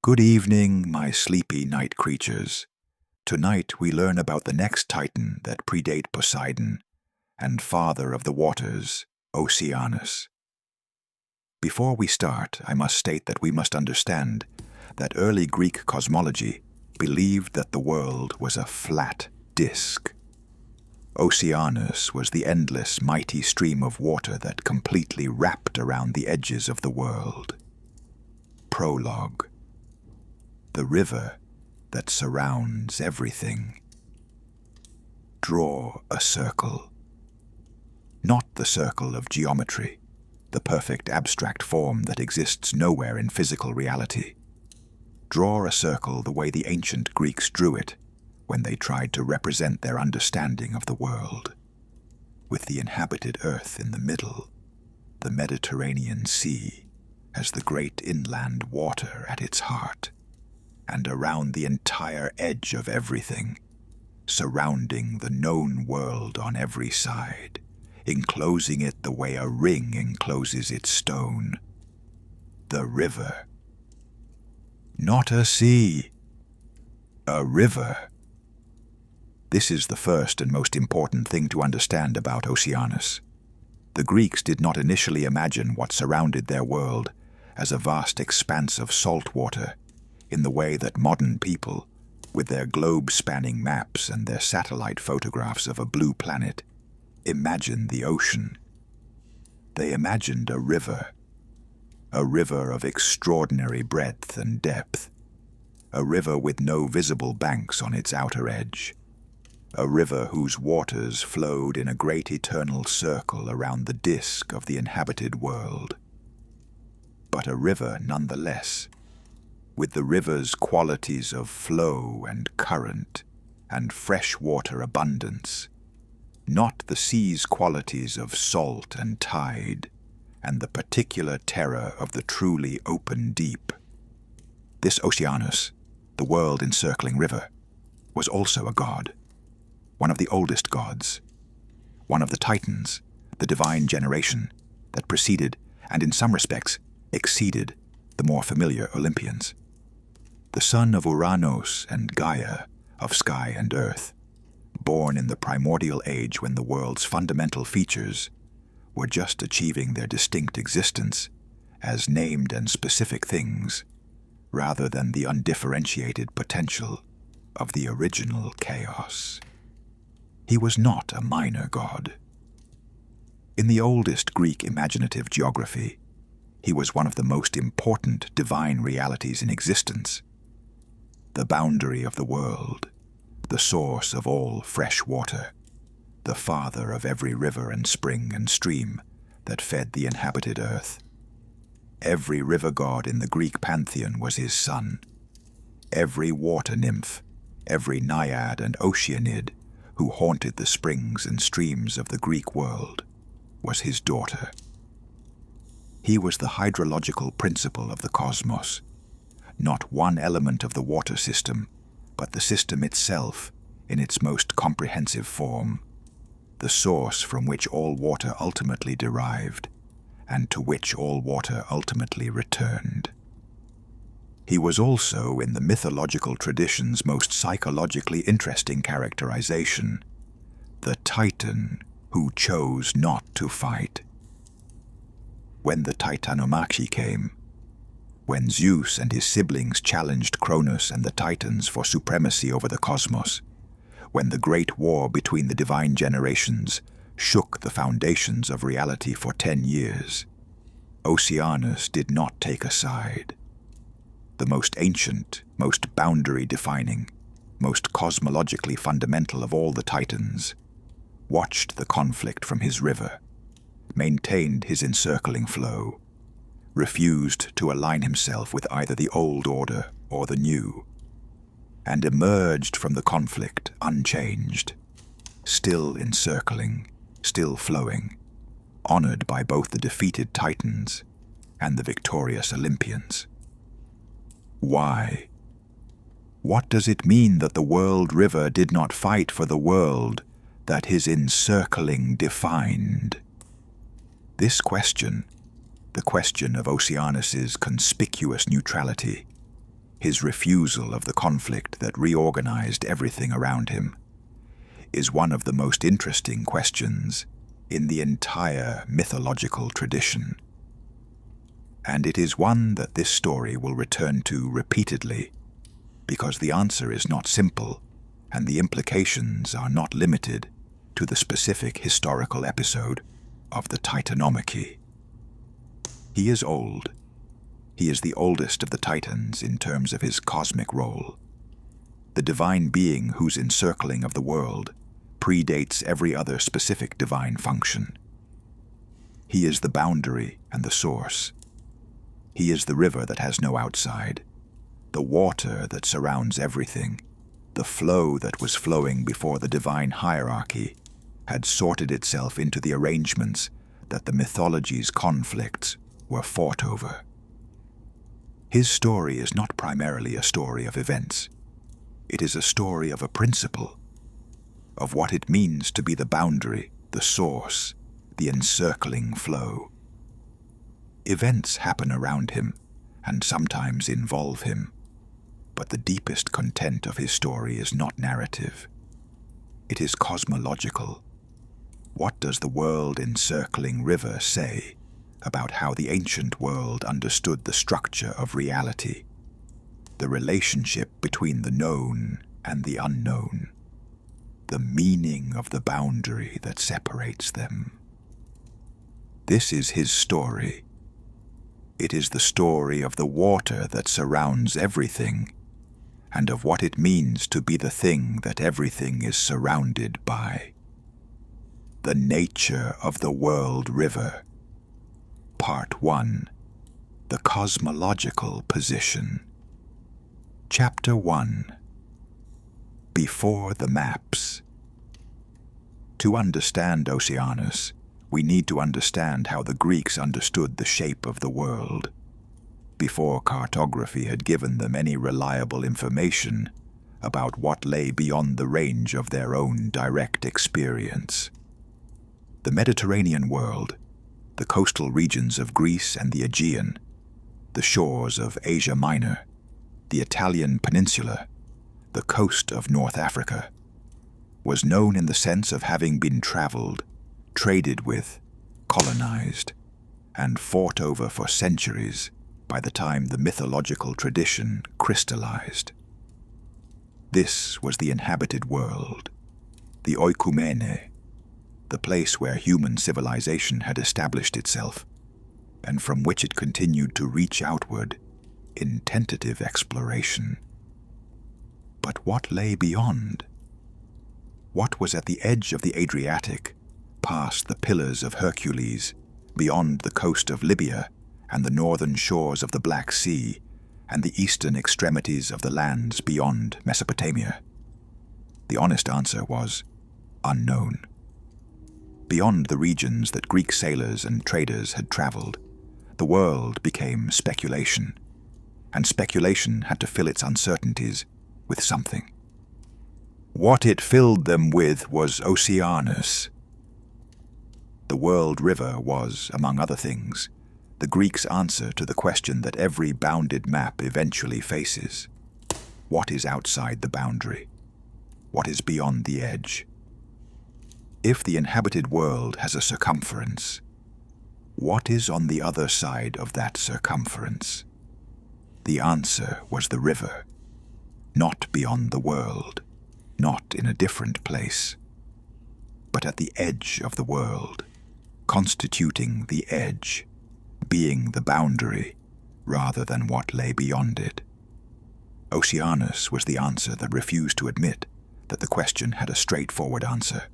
Good evening, my sleepy night creatures. Tonight we learn about the next titan that predate Poseidon and father of the waters, Oceanus. Before we start, I must state that we must understand that early Greek cosmology believed that the world was a flat disk. Oceanus was the endless, mighty stream of water that completely wrapped around the edges of the world. Prologue. The river that surrounds everything. Draw a circle. Not the circle of geometry, the perfect abstract form that exists nowhere in physical reality. Draw a circle the way the ancient Greeks drew it when they tried to represent their understanding of the world. With the inhabited earth in the middle, the Mediterranean Sea as the great inland water at its heart, and around the entire edge of everything, surrounding the known world on every side, enclosing it the way a ring encloses its stone. The river. Not a sea. A river. This is the first and most important thing to understand about Oceanus. The Greeks did not initially imagine what surrounded their world as a vast expanse of salt water, in the way that modern people, with their globe-spanning maps and their satellite photographs of a blue planet, imagine the ocean. They imagined a river of extraordinary breadth and depth, a river with no visible banks on its outer edge, a river whose waters flowed in a great eternal circle around the disk of the inhabited world. But a river nonetheless, with the river's qualities of flow and current and freshwater abundance, not the sea's qualities of salt and tide and the particular terror of the truly open deep. This Oceanus, the world-encircling river, was also a god, one of the oldest gods, one of the Titans, the divine generation that preceded and in some respects exceeded the more familiar Olympians. The son of Uranus and Gaia, of sky and earth, born in the primordial age when the world's fundamental features were just achieving their distinct existence as named and specific things, rather than the undifferentiated potential of the original chaos. He was not a minor god. In the oldest Greek imaginative geography, he was one of the most important divine realities in existence, the boundary of the world, the source of all fresh water, the father of every river and spring and stream that fed the inhabited earth. Every river god in the Greek pantheon was his son. Every water nymph, every naiad and oceanid who haunted the springs and streams of the Greek world was his daughter. He was the hydrological principle of the cosmos, not one element of the water system, but the system itself in its most comprehensive form, the source from which all water ultimately derived, and to which all water ultimately returned. He was also, in the mythological tradition's most psychologically interesting characterization, the Titan who chose not to fight. When the Titanomachy came, when Zeus and his siblings challenged Cronus and the Titans for supremacy over the cosmos, when the great war between the divine generations shook the foundations of reality for 10 years, Oceanus did not take a side. The most ancient, most boundary-defining, most cosmologically fundamental of all the Titans, watched the conflict from his river, maintained his encircling flow, refused to align himself with either the old order or the new, and emerged from the conflict unchanged, still encircling, still flowing, honored by both the defeated Titans and the victorious Olympians. Why? What does it mean that the world river did not fight for the world that his encircling defined? This question, the question of Oceanus's conspicuous neutrality, his refusal of the conflict that reorganized everything around him, is one of the most interesting questions in the entire mythological tradition. And it is one that this story will return to repeatedly, because the answer is not simple and the implications are not limited to the specific historical episode of the Titanomachy. He is old. He is the oldest of the Titans in terms of his cosmic role, the divine being whose encircling of the world predates every other specific divine function. He is the boundary and the source. He is the river that has no outside, the water that surrounds everything, the flow that was flowing before the divine hierarchy had sorted itself into the arrangements that the mythology's conflicts were fought over. His story is not primarily a story of events. It is a story of a principle, of what it means to be the boundary, the source, the encircling flow. Events happen around him and sometimes involve him, but the deepest content of his story is not narrative. It is cosmological. What does the world-encircling river say about how the ancient world understood the structure of reality, the relationship between the known and the unknown, the meaning of the boundary that separates them? This is his story. It is the story of the water that surrounds everything, and of what it means to be the thing that everything is surrounded by. The nature of the world river. Part 1. The cosmological position. Chapter 1. Before the maps. To understand Oceanus, we need to understand how the Greeks understood the shape of the world. Before cartography had given them any reliable information about what lay beyond the range of their own direct experience. The Mediterranean world, the coastal regions of Greece and the Aegean, the shores of Asia Minor, the Italian peninsula, the coast of North Africa, was known in the sense of having been traveled, traded with, colonized, and fought over for centuries by the time the mythological tradition crystallized. This was the inhabited world, the oikumene, the place where human civilization had established itself, and from which it continued to reach outward in tentative exploration. But what lay beyond? What was at the edge of the Adriatic, past the Pillars of Hercules, beyond the coast of Libya and the northern shores of the Black Sea and the eastern extremities of the lands beyond Mesopotamia? The honest answer was unknown. Beyond the regions that Greek sailors and traders had traveled, the world became speculation, and speculation had to fill its uncertainties with something. What it filled them with was Oceanus. The world river was, among other things, the Greeks' answer to the question that every bounded map eventually faces. What is outside the boundary? What is beyond the edge? If the inhabited world has a circumference, what is on the other side of that circumference? The answer was the river, not beyond the world, not in a different place, but at the edge of the world, constituting the edge, being the boundary rather than what lay beyond it. Oceanus was the answer that refused to admit that the question had a straightforward answer.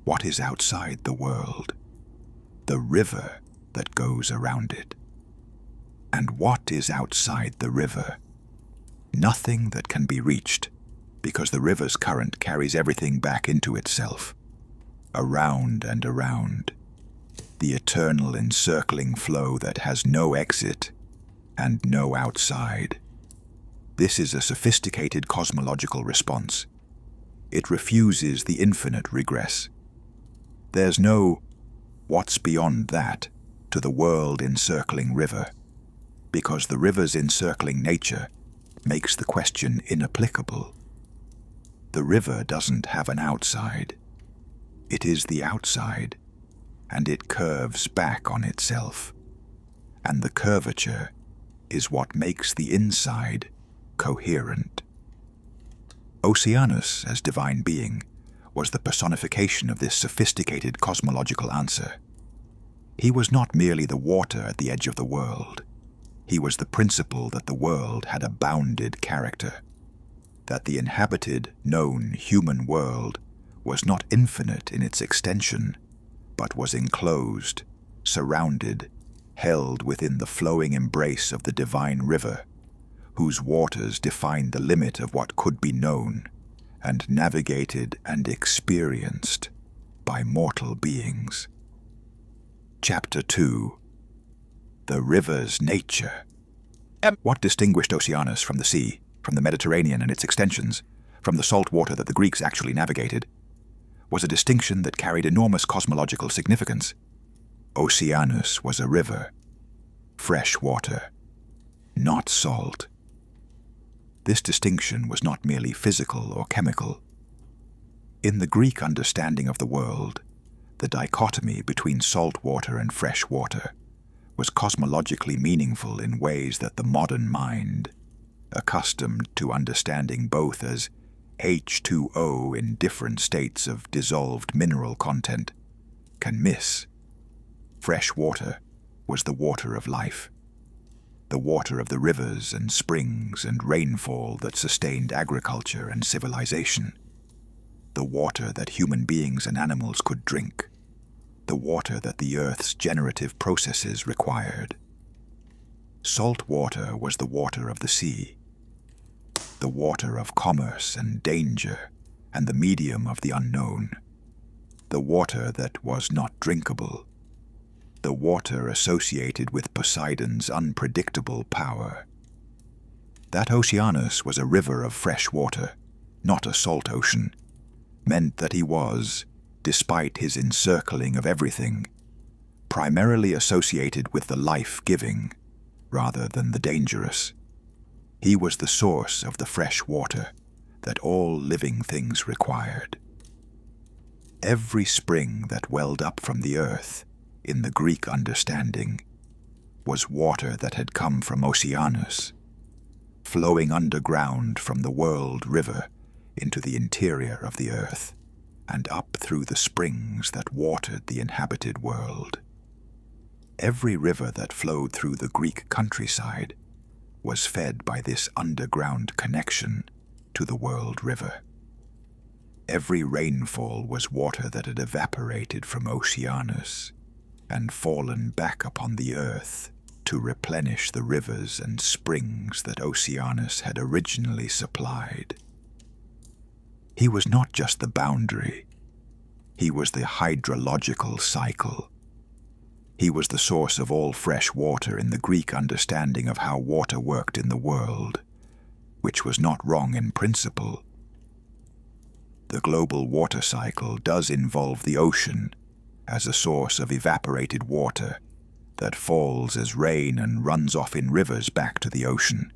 What is outside the world? The river that goes around it. And what is outside the river? Nothing that can be reached, because the river's current carries everything back into itself, around and around. The eternal encircling flow that has no exit and no outside. This is a sophisticated cosmological response. It refuses the infinite regress. There's no what's beyond that to the world-encircling river, because the river's encircling nature makes the question inapplicable. The river doesn't have an outside. It is the outside, and it curves back on itself. And the curvature is what makes the inside coherent. Oceanus, as divine being, was the personification of this sophisticated cosmological answer. He was not merely the water at the edge of the world. He was the principle that the world had a bounded character, that the inhabited, known human world was not infinite in its extension, but was enclosed, surrounded, held within the flowing embrace of the divine river, whose waters defined the limit of what could be known and navigated and experienced by mortal beings. Chapter 2. The river's nature. What distinguished Oceanus from the sea, from the Mediterranean and its extensions, from the salt water that the Greeks actually navigated, was a distinction that carried enormous cosmological significance. Oceanus was a river, fresh water, not salt. This distinction was not merely physical or chemical. In the Greek understanding of the world, the dichotomy between salt water and fresh water was cosmologically meaningful in ways that the modern mind, accustomed to understanding both as H2O in different states of dissolved mineral content, can miss. Fresh water was the water of life, the water of the rivers and springs and rainfall that sustained agriculture and civilization, the water that human beings and animals could drink, the water that the earth's generative processes required. Salt water was the water of the sea, the water of commerce and danger and the medium of the unknown, the water that was not drinkable, the water associated with Poseidon's unpredictable power. That Oceanus was a river of fresh water, not a salt ocean, meant that he was, despite his encircling of everything, primarily associated with the life-giving rather than the dangerous. He was the source of the fresh water that all living things required. Every spring that welled up from the earth, in the Greek understanding, was water that had come from Oceanus, flowing underground from the world river into the interior of the earth, and up through the springs that watered the inhabited world. Every river that flowed through the Greek countryside was fed by this underground connection to the world river. Every rainfall was water that had evaporated from Oceanus and fallen back upon the earth to replenish the rivers and springs that Oceanus had originally supplied. He was not just the boundary, he was the hydrological cycle. He was the source of all fresh water in the Greek understanding of how water worked in the world, which was not wrong in principle. The global water cycle does involve the ocean as a source of evaporated water that falls as rain and runs off in rivers back to the ocean,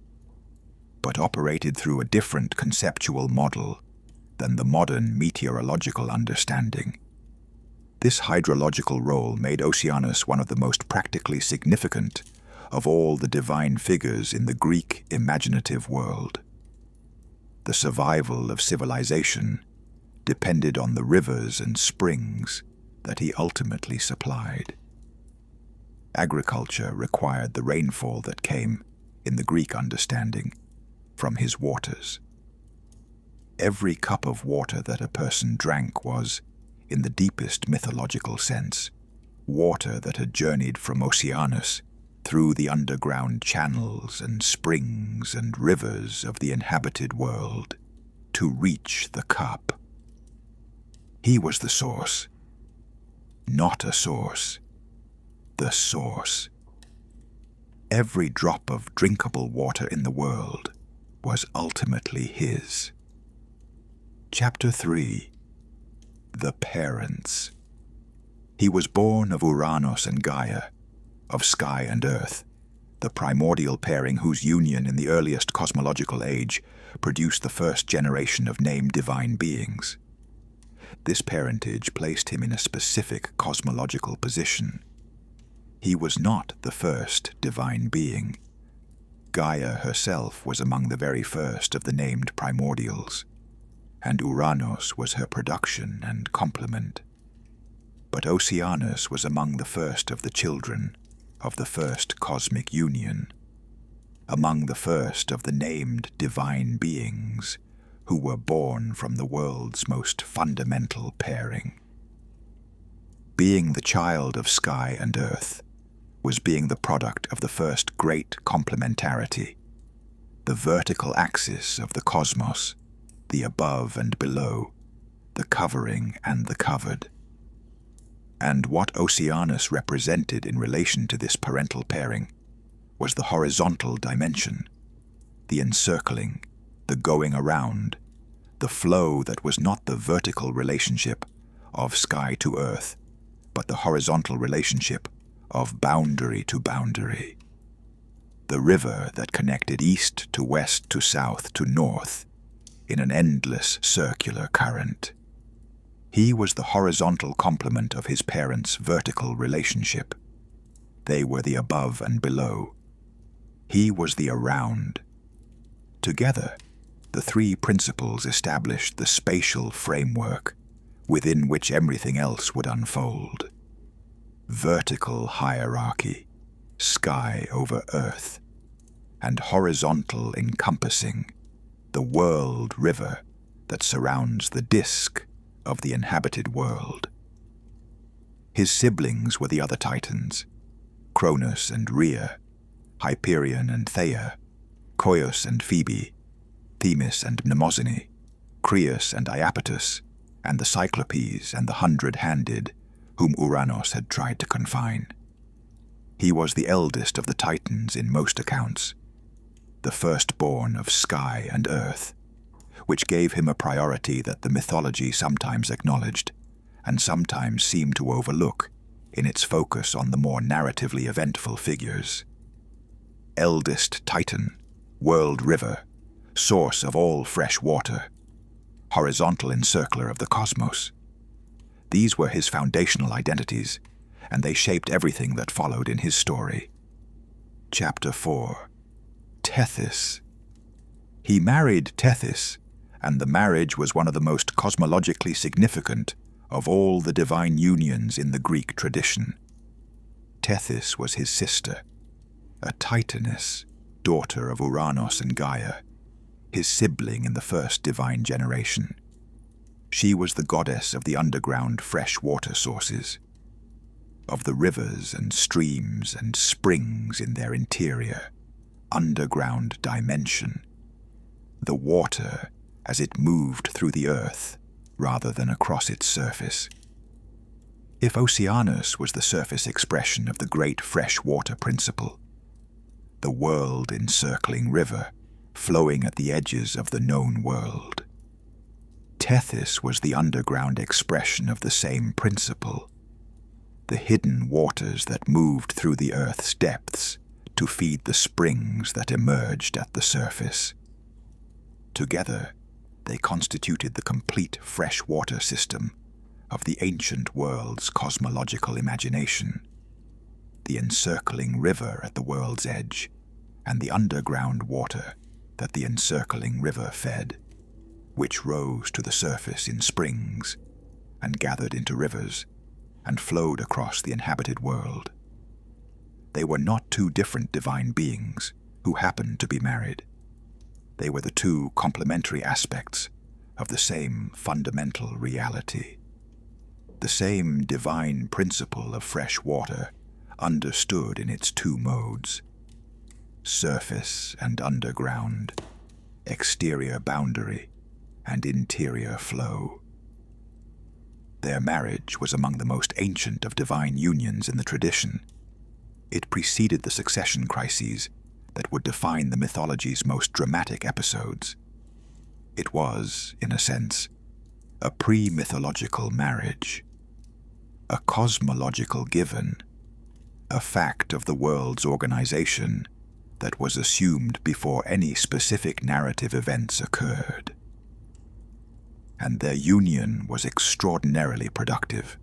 but operated through a different conceptual model than the modern meteorological understanding. This hydrological role made Oceanus one of the most practically significant of all the divine figures in the Greek imaginative world. The survival of civilization depended on the rivers and springs that he ultimately supplied. Agriculture required the rainfall that came, in the Greek understanding, from his waters. Every cup of water that a person drank was, in the deepest mythological sense, water that had journeyed from Oceanus through the underground channels and springs and rivers of the inhabited world to reach the cup. He was the source, not a source, the source. Every drop of drinkable water in the world was ultimately his. Chapter 3. The Parents. He was born of Uranus and Gaia, of sky and earth, the primordial pairing whose union in the earliest cosmological age produced the first generation of named divine beings. This parentage placed him in a specific cosmological position. He was not the first divine being. Gaia herself was among the very first of the named primordials, and Uranus was her production and complement. But Oceanus was among the first of the children of the first cosmic union, among the first of the named divine beings who were born from the world's most fundamental pairing. Being the child of sky and earth was being the product of the first great complementarity, the vertical axis of the cosmos, the above and below, the covering and the covered. And what Oceanus represented in relation to this parental pairing was the horizontal dimension, the encircling, the going around, the flow that was not the vertical relationship of sky to earth, but the horizontal relationship of boundary to boundary. The river that connected east to west to south to north in an endless circular current. He was the horizontal complement of his parents' vertical relationship. They were the above and below. He was the around. Together, the three principles established the spatial framework within which everything else would unfold. Vertical hierarchy, sky over earth, and horizontal encompassing, the world river that surrounds the disk of the inhabited world. His siblings were the other Titans, Cronus and Rhea, Hyperion and Theia, Coeus and Phoebe, Themis and Mnemosyne, Creus and Iapetus, and the Cyclopes and the 100-handed, whom Uranus had tried to confine. He was the eldest of the Titans in most accounts, the firstborn of sky and earth, which gave him a priority that the mythology sometimes acknowledged and sometimes seemed to overlook in its focus on the more narratively eventful figures. Eldest Titan, world river, source of all fresh water, horizontal encircler of the cosmos. These were his foundational identities, and they shaped everything that followed in his story. Chapter 4. Tethys. He married Tethys, and the marriage was one of the most cosmologically significant of all the divine unions in the Greek tradition. Tethys was his sister, a Titaness, daughter of Uranus and Gaia, his sibling in the first divine generation. She was the goddess of the underground fresh water sources, of the rivers and streams and springs in their interior, underground dimension, the water as it moved through the earth rather than across its surface. If Oceanus was the surface expression of the great fresh water principle, the world-encircling river flowing at the edges of the known world, Tethys was the underground expression of the same principle, the hidden waters that moved through the earth's depths to feed the springs that emerged at the surface. Together, they constituted the complete freshwater system of the ancient world's cosmological imagination, the encircling river at the world's edge, and the underground water that the encircling river fed, which rose to the surface in springs, and gathered into rivers, and flowed across the inhabited world. They were not two different divine beings who happened to be married. They were the two complementary aspects of the same fundamental reality. The same divine principle of fresh water understood in its two modes, surface and underground, exterior boundary and interior flow. Their marriage was among the most ancient of divine unions in the tradition. It preceded the succession crises that would define the mythology's most dramatic episodes. It was, in a sense, a pre-mythological marriage, a cosmological given, a fact of the world's organization that was assumed before any specific narrative events occurred. And their union was extraordinarily productive.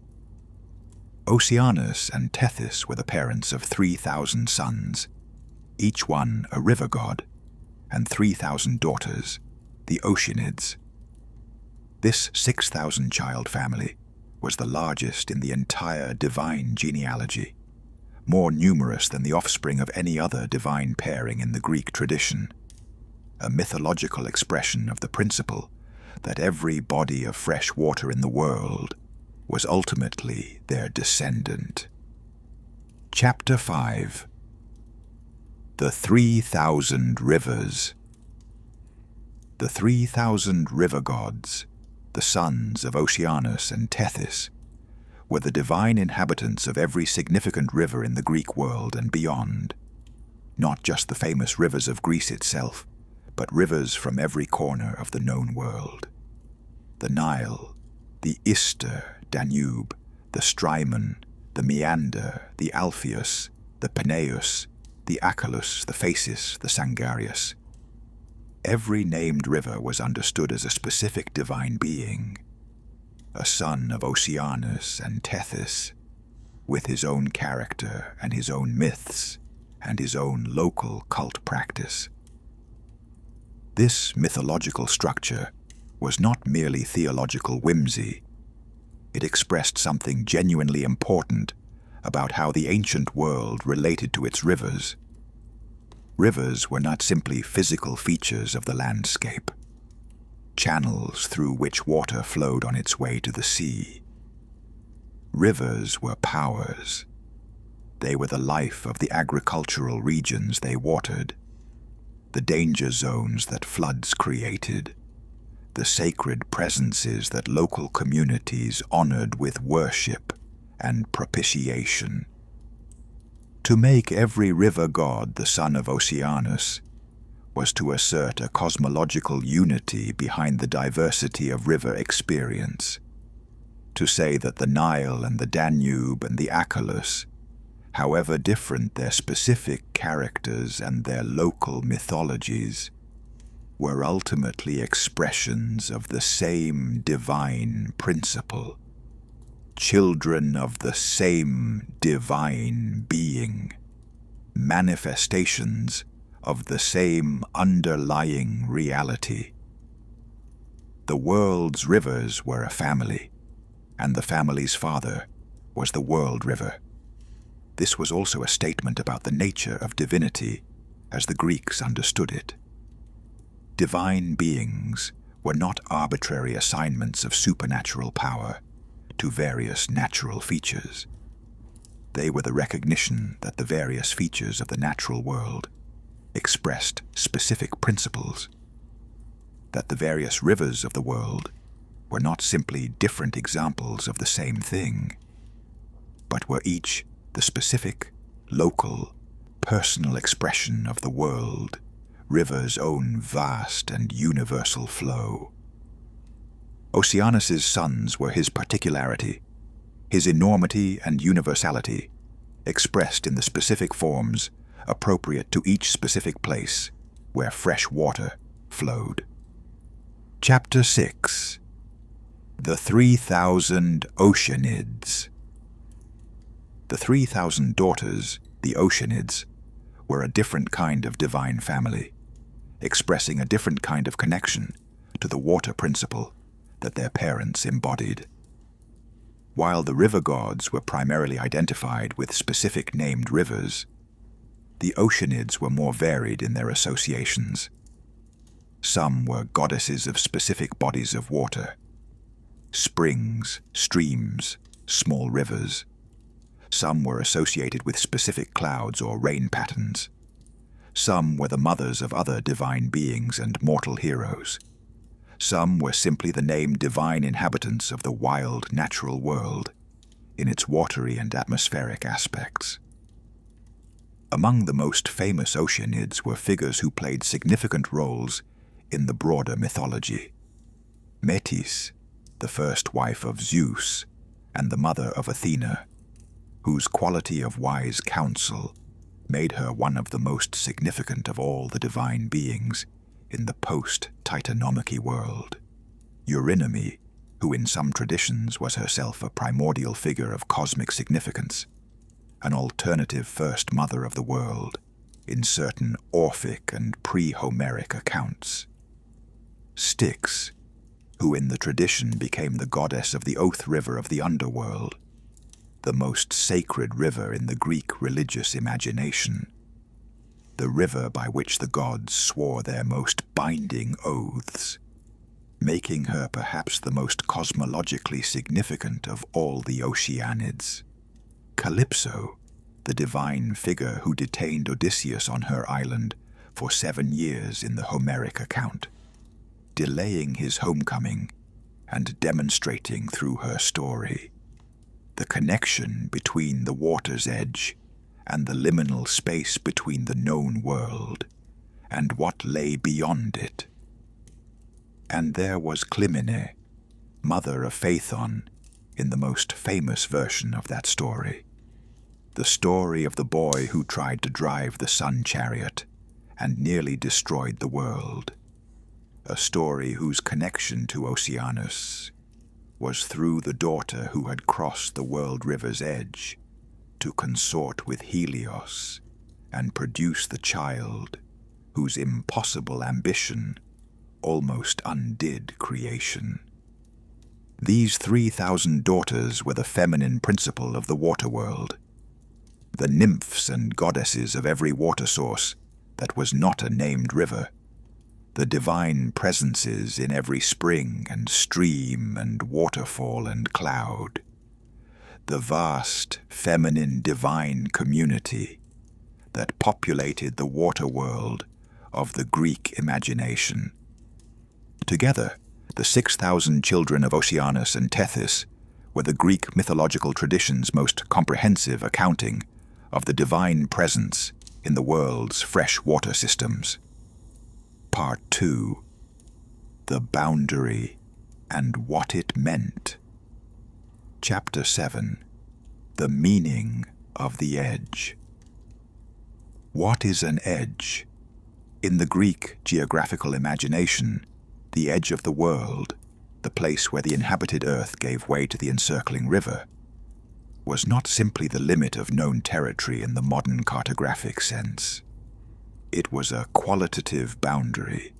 Oceanus and Tethys were the parents of 3,000 sons, each one a river god, and 3,000 daughters, the Oceanids. This 6,000-child family was the largest in the entire divine genealogy, more numerous than the offspring of any other divine pairing in the Greek tradition, a mythological expression of the principle that every body of fresh water in the world was ultimately their descendant. Chapter 5. The 3,000 Rivers. The 3,000 river gods, the sons of Oceanus and Tethys, were the divine inhabitants of every significant river in the Greek world and beyond, not just the famous rivers of Greece itself, but rivers from every corner of the known world. The Nile, the Ister, Danube, the Strymon, the Meander, the Alpheus, the Peneus, the Achelous, the Phasis, the Sangarius. Every named river was understood as a specific divine being, a son of Oceanus and Tethys, with his own character and his own myths and his own local cult practice. This mythological structure was not merely theological whimsy. It expressed something genuinely important about how the ancient world related to its rivers. Rivers were not simply physical features of the landscape, channels through which water flowed on its way to the sea. Rivers were powers. They were the life of the agricultural regions they watered, the danger zones that floods created, the sacred presences that local communities honored with worship and propitiation. To make every river god the son of Oceanus was to assert a cosmological unity behind the diversity of river experience, to say that the Nile and the Danube and the Achelous, however different their specific characters and their local mythologies, were ultimately expressions of the same divine principle, children of the same divine being, manifestations of the same underlying reality. The world's rivers were a family, and the family's father was the world river. This was also a statement about the nature of divinity as the Greeks understood it. Divine beings were not arbitrary assignments of supernatural power to various natural features. They were the recognition that the various features of the natural world expressed specific principles, that the various rivers of the world were not simply different examples of the same thing, but were each the specific, local, personal expression of the world, river's own vast and universal flow. Oceanus's sons were his particularity, his enormity and universality, expressed in the specific forms appropriate to each specific place where fresh water flowed. Chapter 6. The 3,000 Oceanids. The 3,000 daughters, the Oceanids, were a different kind of divine family, expressing a different kind of connection to the water principle that their parents embodied. While the river gods were primarily identified with specific named rivers, the Oceanids were more varied in their associations. Some were goddesses of specific bodies of water, springs, streams, small rivers. Some were associated with specific clouds or rain patterns. Some were the mothers of other divine beings and mortal heroes. Some were simply the named divine inhabitants of the wild natural world, in its watery and atmospheric aspects. Among the most famous Oceanids were figures who played significant roles in the broader mythology. Metis, the first wife of Zeus and the mother of Athena, whose quality of wise counsel made her one of the most significant of all the divine beings in the post-Titanomachy world. Eurynome, who in some traditions was herself a primordial figure of cosmic significance, an alternative first mother of the world in certain Orphic and pre-Homeric accounts. Styx, who in the tradition became the goddess of the oath river of the underworld, the most sacred river in the Greek religious imagination, the river by which the gods swore their most binding oaths, making her perhaps the most cosmologically significant of all the Oceanids. Calypso, the divine figure who detained Odysseus on her island for 7 years in the Homeric account, delaying his homecoming and demonstrating through her story the connection between the water's edge and the liminal space between the known world and what lay beyond it. And there was Clymene, mother of Phaethon, in the most famous version of that story. The story of the boy who tried to drive the sun chariot and nearly destroyed the world. A story whose connection to Oceanus was through the daughter who had crossed the world river's edge to consort with Helios and produce the child whose impossible ambition almost undid creation. These 3,000 daughters were the feminine principle of the water world, the nymphs and goddesses of every water source that was not a named river, the divine presences in every spring and stream and waterfall and cloud, the vast feminine divine community that populated the water world of the Greek imagination. Together, the 6,000 children of Oceanus and Tethys were the Greek mythological tradition's most comprehensive accounting of the divine presence in the world's fresh water systems. Part 2. The Boundary and What It Meant. Chapter 7. The Meaning of the Edge. What is an edge? In the Greek geographical imagination, the edge of the world, the place where the inhabited earth gave way to the encircling river, was not simply the limit of known territory in the modern cartographic sense. It was a qualitative boundary,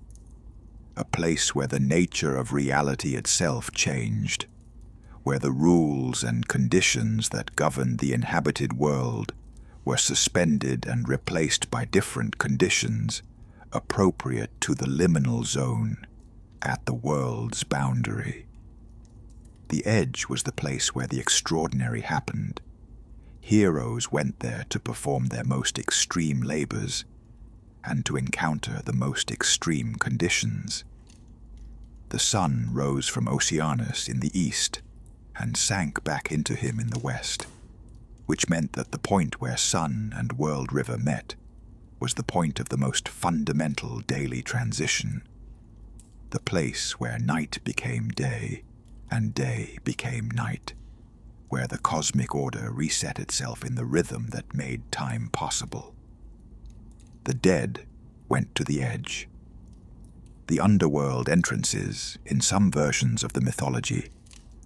a place where the nature of reality itself changed, where the rules and conditions that governed the inhabited world were suspended and replaced by different conditions appropriate to the liminal zone at the world's boundary. The edge was the place where the extraordinary happened. Heroes went there to perform their most extreme labors and to encounter the most extreme conditions. The sun rose from Oceanus in the east and sank back into him in the west, which meant that the point where sun and world river met was the point of the most fundamental daily transition, the place where night became day and day became night, where the cosmic order reset itself in the rhythm that made time possible. The dead went to the edge. The underworld entrances, in some versions of the mythology,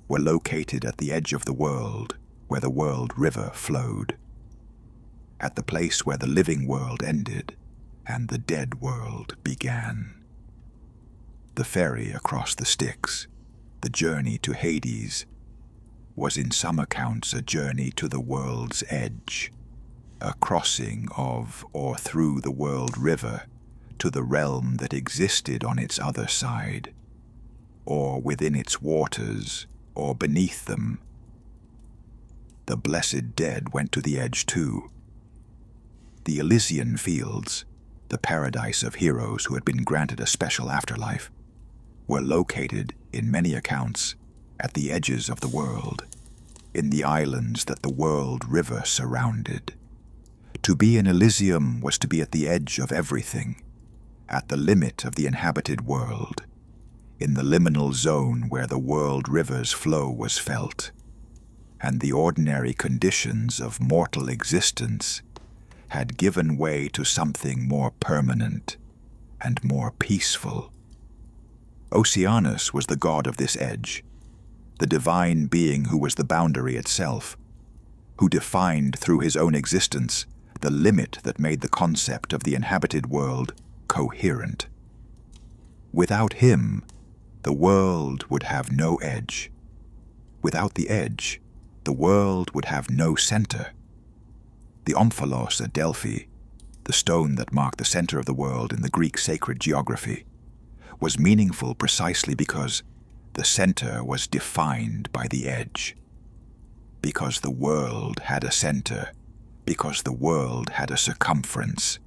were located at the edge of the world where the world river flowed, at the place where the living world ended and the dead world began. The ferry across the Styx, the journey to Hades, was in some accounts a journey to the world's edge, a crossing of or through the world river to the realm that existed on its other side, or within its waters, or beneath them. The blessed dead went to the edge too. The Elysian fields, the paradise of heroes who had been granted a special afterlife, were located, in many accounts, at the edges of the world, in the islands that the world river surrounded. To be in Elysium was to be at the edge of everything, at the limit of the inhabited world, in the liminal zone where the world river's flow was felt, and the ordinary conditions of mortal existence had given way to something more permanent and more peaceful. Oceanus was the god of this edge, the divine being who was the boundary itself, who defined through his own existence the limit that made the concept of the inhabited world coherent. Without him, the world would have no edge. Without the edge, the world would have no center. The omphalos at Delphi, the stone that marked the center of the world in the Greek sacred geography, was meaningful precisely because the center was defined by the edge. Because the world had a center, because the world had a circumference,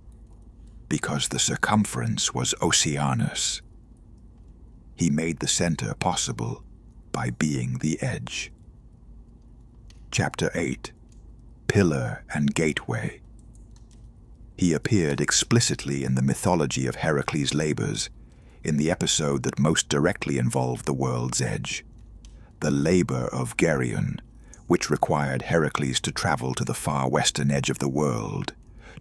because the circumference was Oceanus. He made the center possible by being the edge. Chapter 8. Pillar and Gateway. He appeared explicitly in the mythology of Heracles' labors in the episode that most directly involved the world's edge, the labor of Geryon, which required Heracles to travel to the far western edge of the world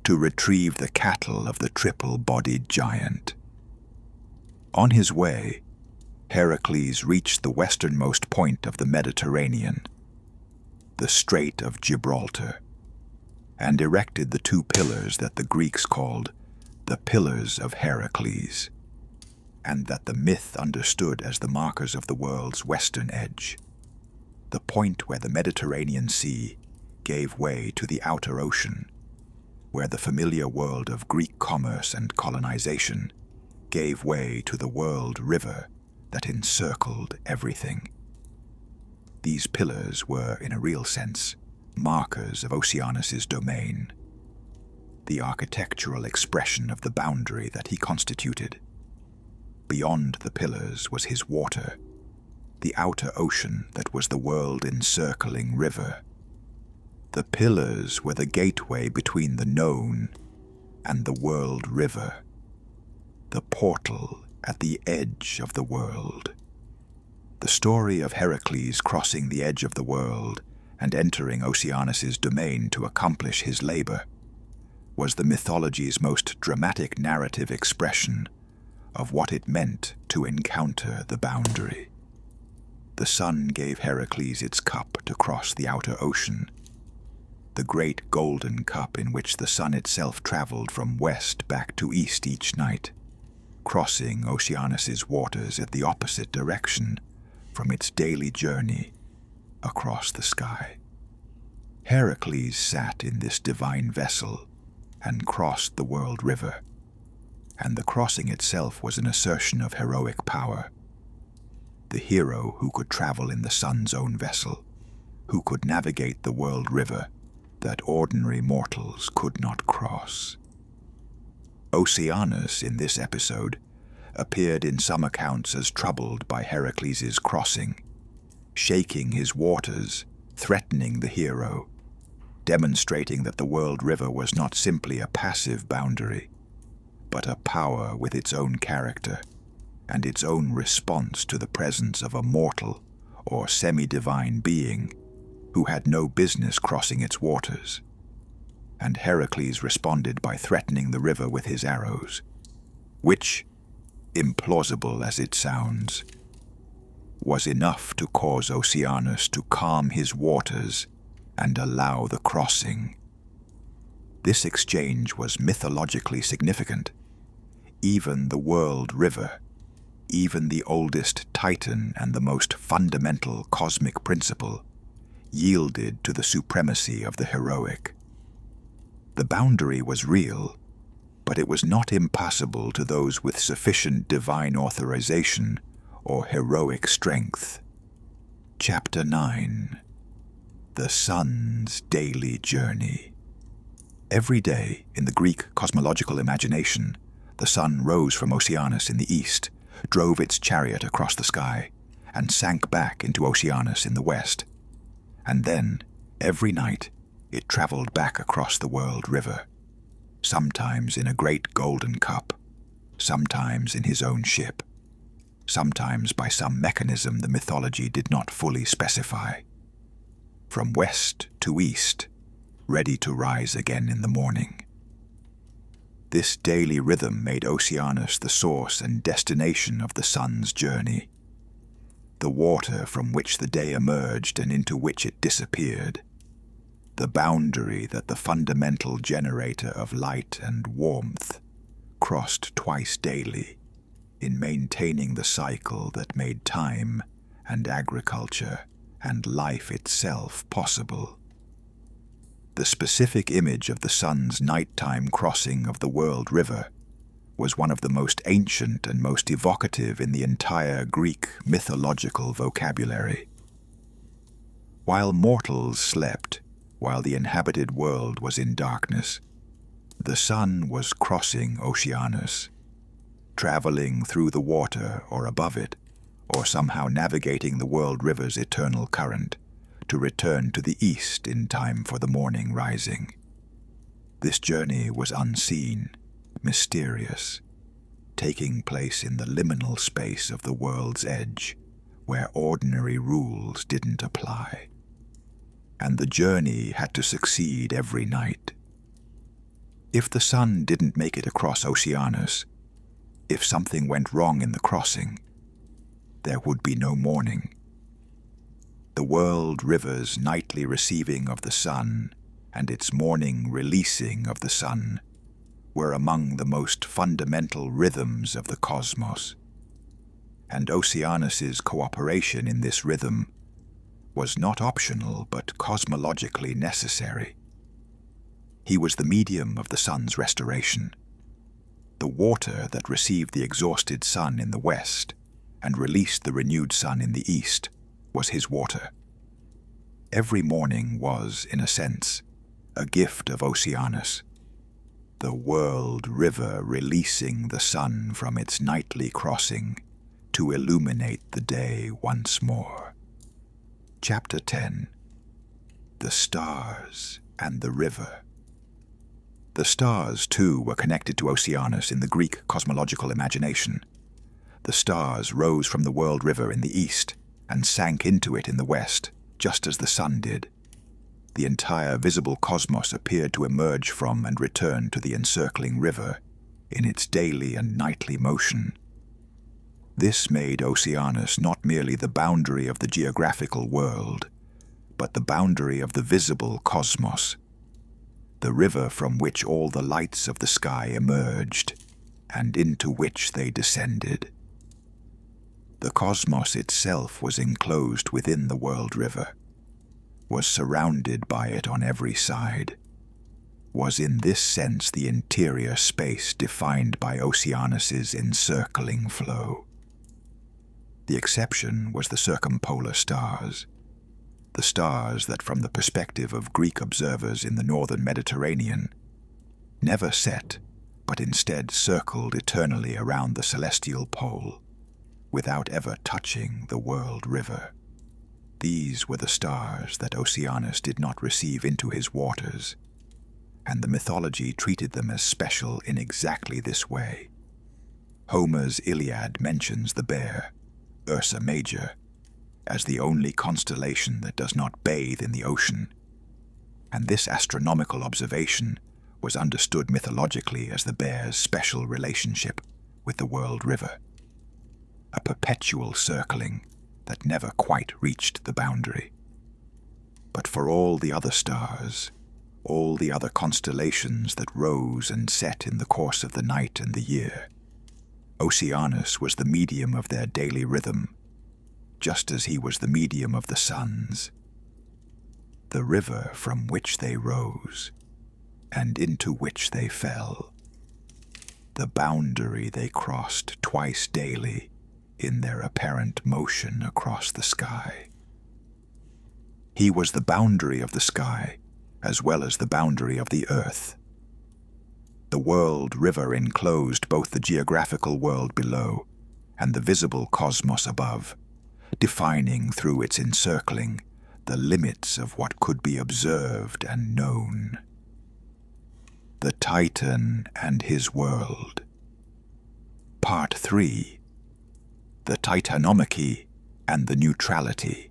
to retrieve the cattle of the triple-bodied giant. On his way, Heracles reached the westernmost point of the Mediterranean, the Strait of Gibraltar, and erected the two pillars that the Greeks called the Pillars of Heracles, and that the myth understood as the markers of the world's western edge, the point where the Mediterranean Sea gave way to the outer ocean, where the familiar world of Greek commerce and colonization gave way to the world river that encircled everything. These pillars were, in a real sense, markers of Oceanus's domain, the architectural expression of the boundary that he constituted. Beyond the pillars was his water, the outer ocean that was the world-encircling river. The pillars were the gateway between the known and the world river, the portal at the edge of the world. The story of Heracles crossing the edge of the world and entering Oceanus's domain to accomplish his labor was the mythology's most dramatic narrative expression of what it meant to encounter the boundary. The sun gave Heracles its cup to cross the outer ocean, the great golden cup in which the sun itself traveled from west back to east each night, crossing Oceanus's waters at the opposite direction from its daily journey across the sky. Heracles sat in this divine vessel and crossed the world river, and the crossing itself was an assertion of heroic power. The hero who could travel in the sun's own vessel, who could navigate the world river that ordinary mortals could not cross. Oceanus, in this episode, appeared in some accounts as troubled by Heracles' crossing, shaking his waters, threatening the hero, demonstrating that the world river was not simply a passive boundary, but a power with its own character and its own response to the presence of a mortal or semi-divine being who had no business crossing its waters. And Heracles responded by threatening the river with his arrows, which, implausible as it sounds, was enough to cause Oceanus to calm his waters and allow the crossing. This exchange was mythologically significant. Even the world river, even the oldest titan and the most fundamental cosmic principle, yielded to the supremacy of the heroic. The boundary was real, but it was not impassable to those with sufficient divine authorization or heroic strength. Chapter 9. The Sun's Daily Journey. Every day, in the Greek cosmological imagination, the sun rose from Oceanus in the east, drove its chariot across the sky, and sank back into Oceanus in the west. And then, every night, it traveled back across the world river, sometimes in a great golden cup, sometimes in his own ship, sometimes by some mechanism the mythology did not fully specify. From west to east, ready to rise again in the morning. This daily rhythm made Oceanus the source and destination of the sun's journey, the water from which the day emerged and into which it disappeared, the boundary that the fundamental generator of light and warmth crossed twice daily in maintaining the cycle that made time and agriculture and life itself possible. The specific image of the sun's nighttime crossing of the world river was one of the most ancient and most evocative in the entire Greek mythological vocabulary. While mortals slept, while the inhabited world was in darkness, the sun was crossing Oceanus, traveling through the water or above it, or somehow navigating the world river's eternal current to return to the east in time for the morning rising. This journey was unseen, mysterious, taking place in the liminal space of the world's edge, where ordinary rules didn't apply. And the journey had to succeed every night. If the sun didn't make it across Oceanus, if something went wrong in the crossing, there would be no morning. The world river's nightly receiving of the sun and its morning releasing of the sun were among the most fundamental rhythms of the cosmos, and Oceanus's cooperation in this rhythm was not optional but cosmologically necessary. He was the medium of the sun's restoration, the water that received the exhausted sun in the west and released the renewed sun in the east was his water. Every morning was, in a sense, a gift of Oceanus, the world river releasing the sun from its nightly crossing to illuminate the day once more. Chapter 10. The Stars and the River. The stars, too, were connected to Oceanus in the Greek cosmological imagination. The stars rose from the world river in the east and sank into it in the west, just as the sun did. The entire visible cosmos appeared to emerge from and return to the encircling river in its daily and nightly motion. This made Oceanus not merely the boundary of the geographical world, but the boundary of the visible cosmos, the river from which all the lights of the sky emerged and into which they descended. The cosmos itself was enclosed within the world river, was surrounded by it on every side, was in this sense the interior space defined by Oceanus's encircling flow. The exception was the circumpolar stars, the stars that from the perspective of Greek observers in the northern Mediterranean never set, but instead circled eternally around the celestial pole, without ever touching the world river. These were the stars that Oceanus did not receive into his waters, and the mythology treated them as special in exactly this way. Homer's Iliad mentions the bear, Ursa Major, as the only constellation that does not bathe in the ocean, and this astronomical observation was understood mythologically as the bear's special relationship with the world river, a perpetual circling that never quite reached the boundary. But for all the other stars, all the other constellations that rose and set in the course of the night and the year, Oceanus was the medium of their daily rhythm, just as he was the medium of the suns, the river from which they rose and into which they fell, the boundary they crossed twice daily in their apparent motion across the sky. He was the boundary of the sky as well as the boundary of the earth. The world river enclosed both the geographical world below and the visible cosmos above, defining through its encircling the limits of what could be observed and known. The Titan and his world. Part 3. The Titanomachy and the Neutrality.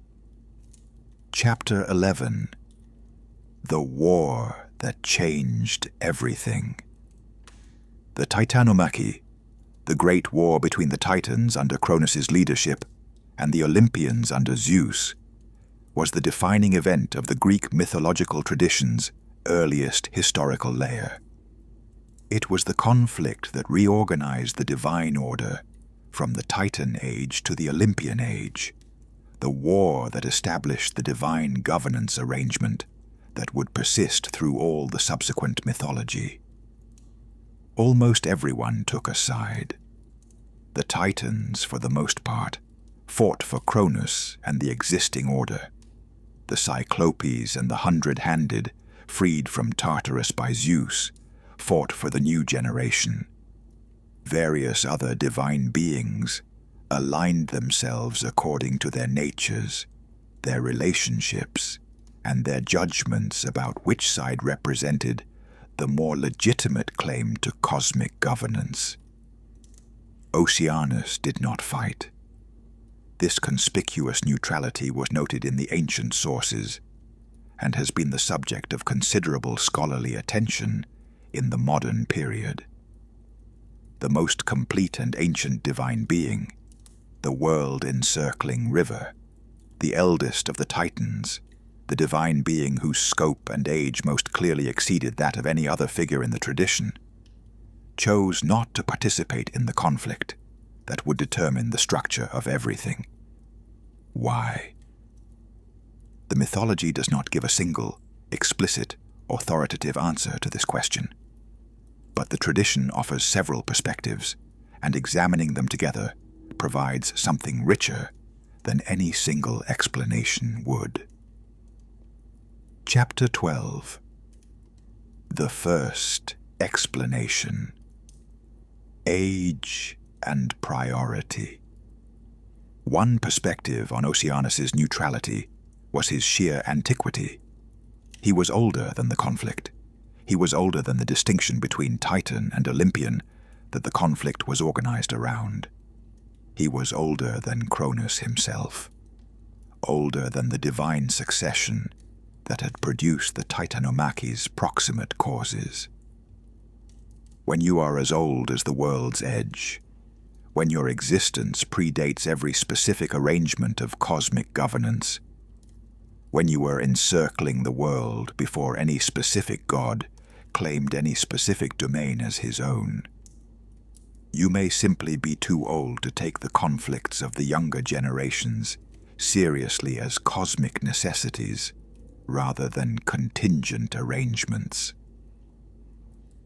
Chapter 11. The War that Changed Everything. The Titanomachy, the great war between the Titans under Cronus' leadership and the Olympians under Zeus, was the defining event of the Greek mythological tradition's earliest historical layer. It was the conflict that reorganized the divine order from the Titan age to the Olympian age, the war that established the divine governance arrangement that would persist through all the subsequent mythology. Almost everyone took a side. The Titans, for the most part, fought for Cronus and the existing order. The Cyclopes and the Hundred-Handed, freed from Tartarus by Zeus, fought for the new generation. Various other divine beings aligned themselves according to their natures, their relationships, and their judgments about which side represented the more legitimate claim to cosmic governance. Oceanus did not fight. This conspicuous neutrality was noted in the ancient sources and has been the subject of considerable scholarly attention in the modern period. The most complete and ancient divine being, the world-encircling river, the eldest of the Titans, the divine being whose scope and age most clearly exceeded that of any other figure in the tradition, chose not to participate in the conflict that would determine the structure of everything. Why? The mythology does not give a single, explicit, authoritative answer to this question, but the tradition offers several perspectives, and examining them together provides something richer than any single explanation would. Chapter 12. The first explanation. Age and priority. One perspective on Oceanus's neutrality was his sheer antiquity. He was older than the conflict. He was older than the distinction between Titan and Olympian that the conflict was organized around. He was older than Cronus himself, older than the divine succession that had produced the Titanomachy's proximate causes. When you are as old as the world's edge, when your existence predates every specific arrangement of cosmic governance, when you were encircling the world before any specific god claimed any specific domain as his own, you may simply be too old to take the conflicts of the younger generations seriously as cosmic necessities rather than contingent arrangements.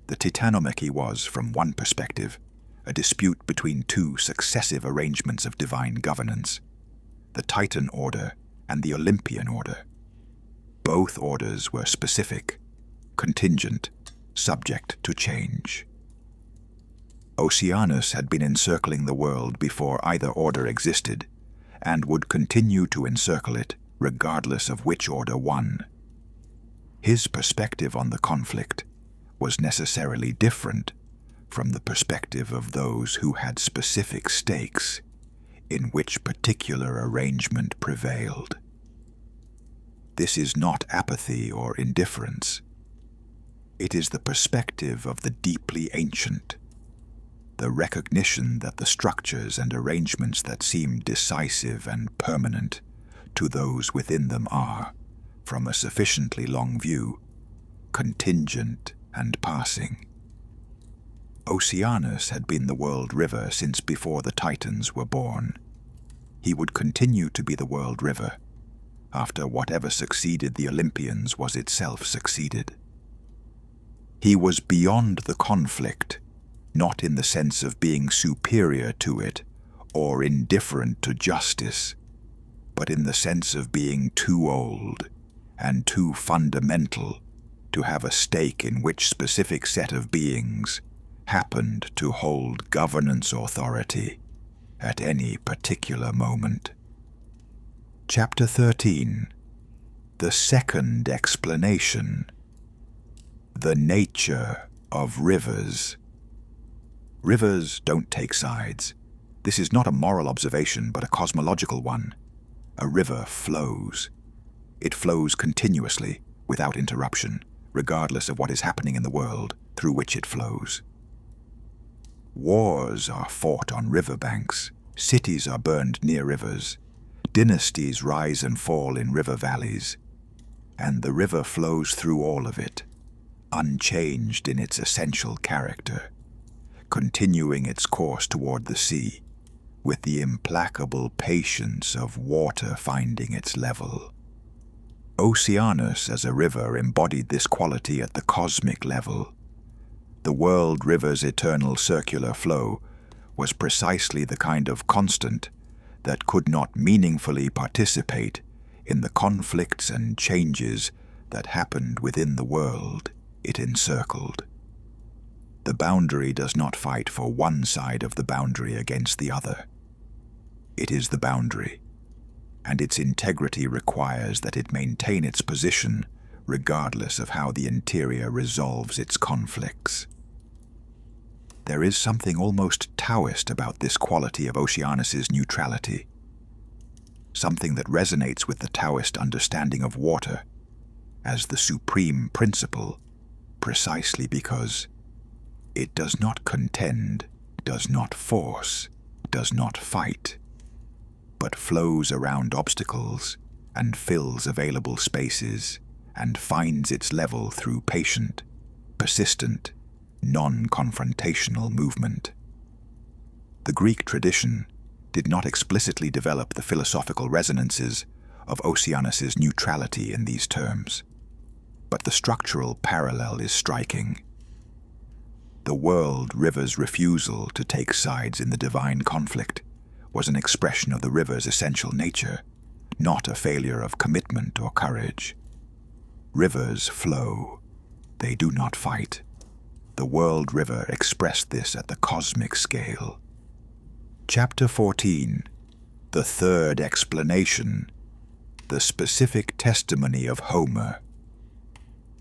The Titanomachy was, from one perspective, a dispute between two successive arrangements of divine governance, the Titan order and the Olympian order. Both orders were specific, contingent, subject to change. Oceanus had been encircling the world before either order existed, and would continue to encircle it regardless of which order won. His perspective on the conflict was necessarily different from the perspective of those who had specific stakes in which particular arrangement prevailed. This is not apathy or indifference. It is the perspective of the deeply ancient, the recognition that the structures and arrangements that seem decisive and permanent to those within them are, from a sufficiently long view, contingent and passing. Oceanus had been the world river since before the Titans were born. He would continue to be the world river after whatever succeeded the Olympians was itself succeeded. He was beyond the conflict, not in the sense of being superior to it or indifferent to justice, but in the sense of being too old and too fundamental to have a stake in which specific set of beings happened to hold governance authority at any particular moment. Chapter 13. The second explanation. The nature of rivers. Rivers don't take sides. This is not a moral observation, but a cosmological one. A river flows. It flows continuously, without interruption, regardless of what is happening in the world through which it flows. Wars are fought on riverbanks, cities are burned near rivers, dynasties rise and fall in river valleys, and the river flows through all of it, unchanged in its essential character, continuing its course toward the sea, with the implacable patience of water finding its level. Oceanus as a river embodied this quality at the cosmic level. The world river's eternal circular flow was precisely the kind of constant that could not meaningfully participate in the conflicts and changes that happened within the world it encircled. The boundary does not fight for one side of the boundary against the other. It is the boundary, and its integrity requires that it maintain its position regardless of how the interior resolves its conflicts. There is something almost Taoist about this quality of Oceanus's neutrality, something that resonates with the Taoist understanding of water as the supreme principle, precisely because it does not contend, does not force, does not fight, but flows around obstacles and fills available spaces and finds its level through patient, persistent, non-confrontational movement. The Greek tradition did not explicitly develop the philosophical resonances of Oceanus's neutrality in these terms, but the structural parallel is striking. The world river's refusal to take sides in the divine conflict was an expression of the river's essential nature, not a failure of commitment or courage. Rivers flow. They do not fight. The world river expressed this at the cosmic scale. Chapter 14. The third explanation. The specific testimony of Homer.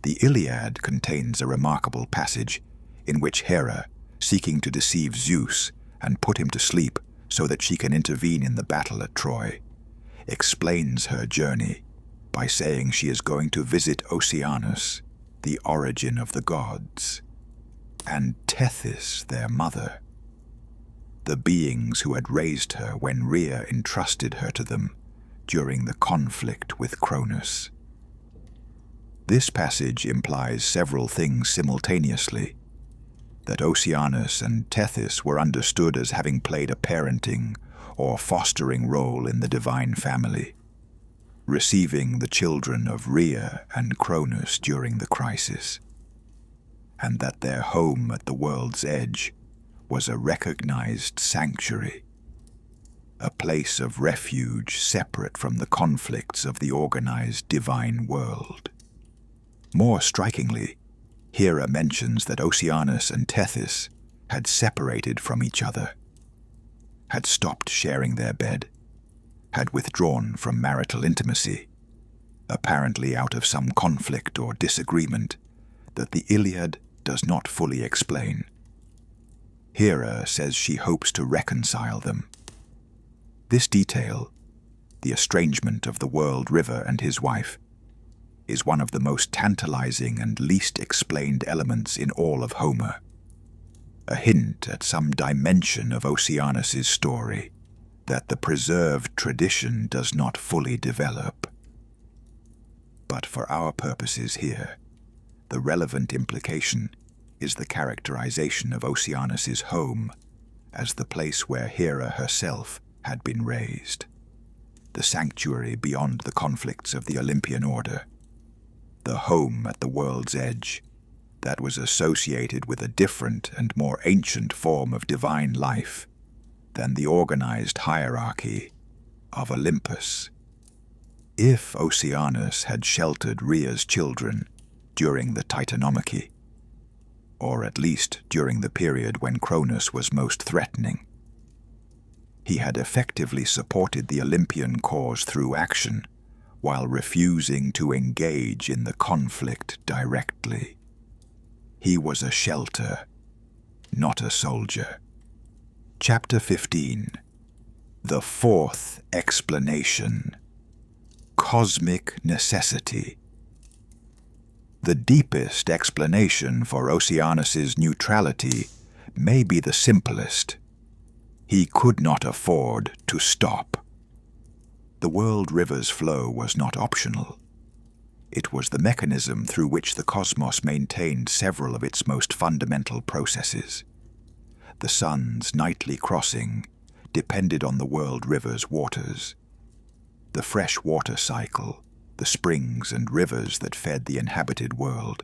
The Iliad contains a remarkable passage in which Hera, seeking to deceive Zeus and put him to sleep so that she can intervene in the battle at Troy, explains her journey by saying she is going to visit Oceanus, the origin of the gods, and Tethys, their mother, the beings who had raised her when Rhea entrusted her to them during the conflict with Cronus. This passage implies several things simultaneously: that Oceanus and Tethys were understood as having played a parenting or fostering role in the divine family, receiving the children of Rhea and Cronus during the crisis, and that their home at the world's edge was a recognized sanctuary, a place of refuge separate from the conflicts of the organized divine world. More strikingly, Hera mentions that Oceanus and Tethys had separated from each other, had stopped sharing their bed, had withdrawn from marital intimacy, apparently out of some conflict or disagreement that the Iliad does not fully explain. Hera says she hopes to reconcile them. This detail, the estrangement of the world river and his wife, is one of the most tantalizing and least explained elements in all of Homer, a hint at some dimension of Oceanus's story that the preserved tradition does not fully develop. But for our purposes here, the relevant implication is the characterization of Oceanus's home as the place where Hera herself had been raised, the sanctuary beyond the conflicts of the Olympian order, the home at the world's edge that was associated with a different and more ancient form of divine life than the organized hierarchy of Olympus. If Oceanus had sheltered Rhea's children during the Titanomachy, or at least during the period when Cronus was most threatening, he had effectively supported the Olympian cause through action while refusing to engage in the conflict directly. He was a shelter, not a soldier. Chapter 15. The fourth explanation. Cosmic necessity. The deepest explanation for Oceanus's neutrality may be the simplest. He could not afford to stop. The world river's flow was not optional. It was the mechanism through which the cosmos maintained several of its most fundamental processes. The sun's nightly crossing depended on the world river's waters. The fresh water cycle, the springs and rivers that fed the inhabited world,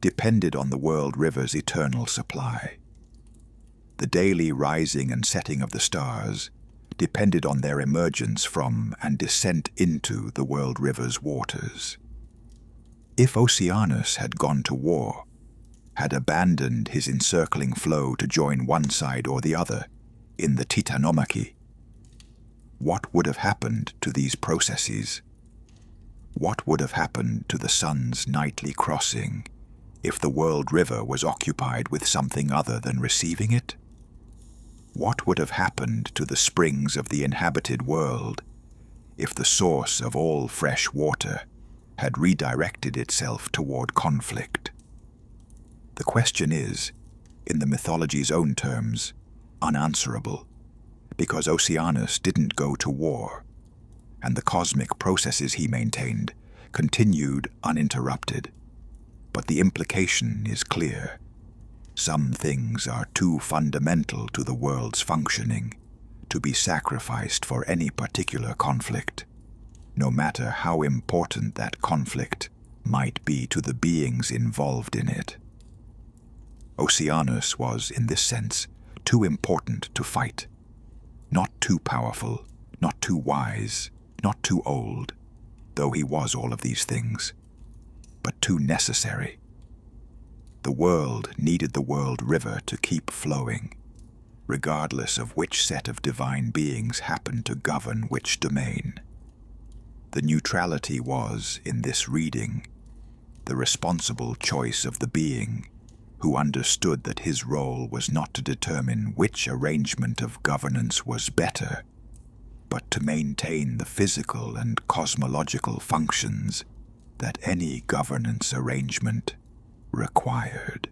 depended on the world river's eternal supply. The daily rising and setting of the stars depended on their emergence from and descent into the world river's waters. If Oceanus had gone to war, had abandoned his encircling flow to join one side or the other in the Titanomachy, what would have happened to these processes? What would have happened to the sun's nightly crossing if the world river was occupied with something other than receiving it? What would have happened to the springs of the inhabited world if the source of all fresh water had redirected itself toward conflict? The question is, in the mythology's own terms, unanswerable, because Oceanus didn't go to war, and the cosmic processes he maintained continued uninterrupted. But the implication is clear. Some things are too fundamental to the world's functioning to be sacrificed for any particular conflict, no matter how important that conflict might be to the beings involved in it. Oceanus was, in this sense, too important to fight. Not too powerful, not too wise, not too old, though he was all of these things, but too necessary. The world needed the world river to keep flowing, regardless of which set of divine beings happened to govern which domain. The neutrality was, in this reading, the responsible choice of the being who understood that his role was not to determine which arrangement of governance was better, but to maintain the physical and cosmological functions that any governance arrangement required.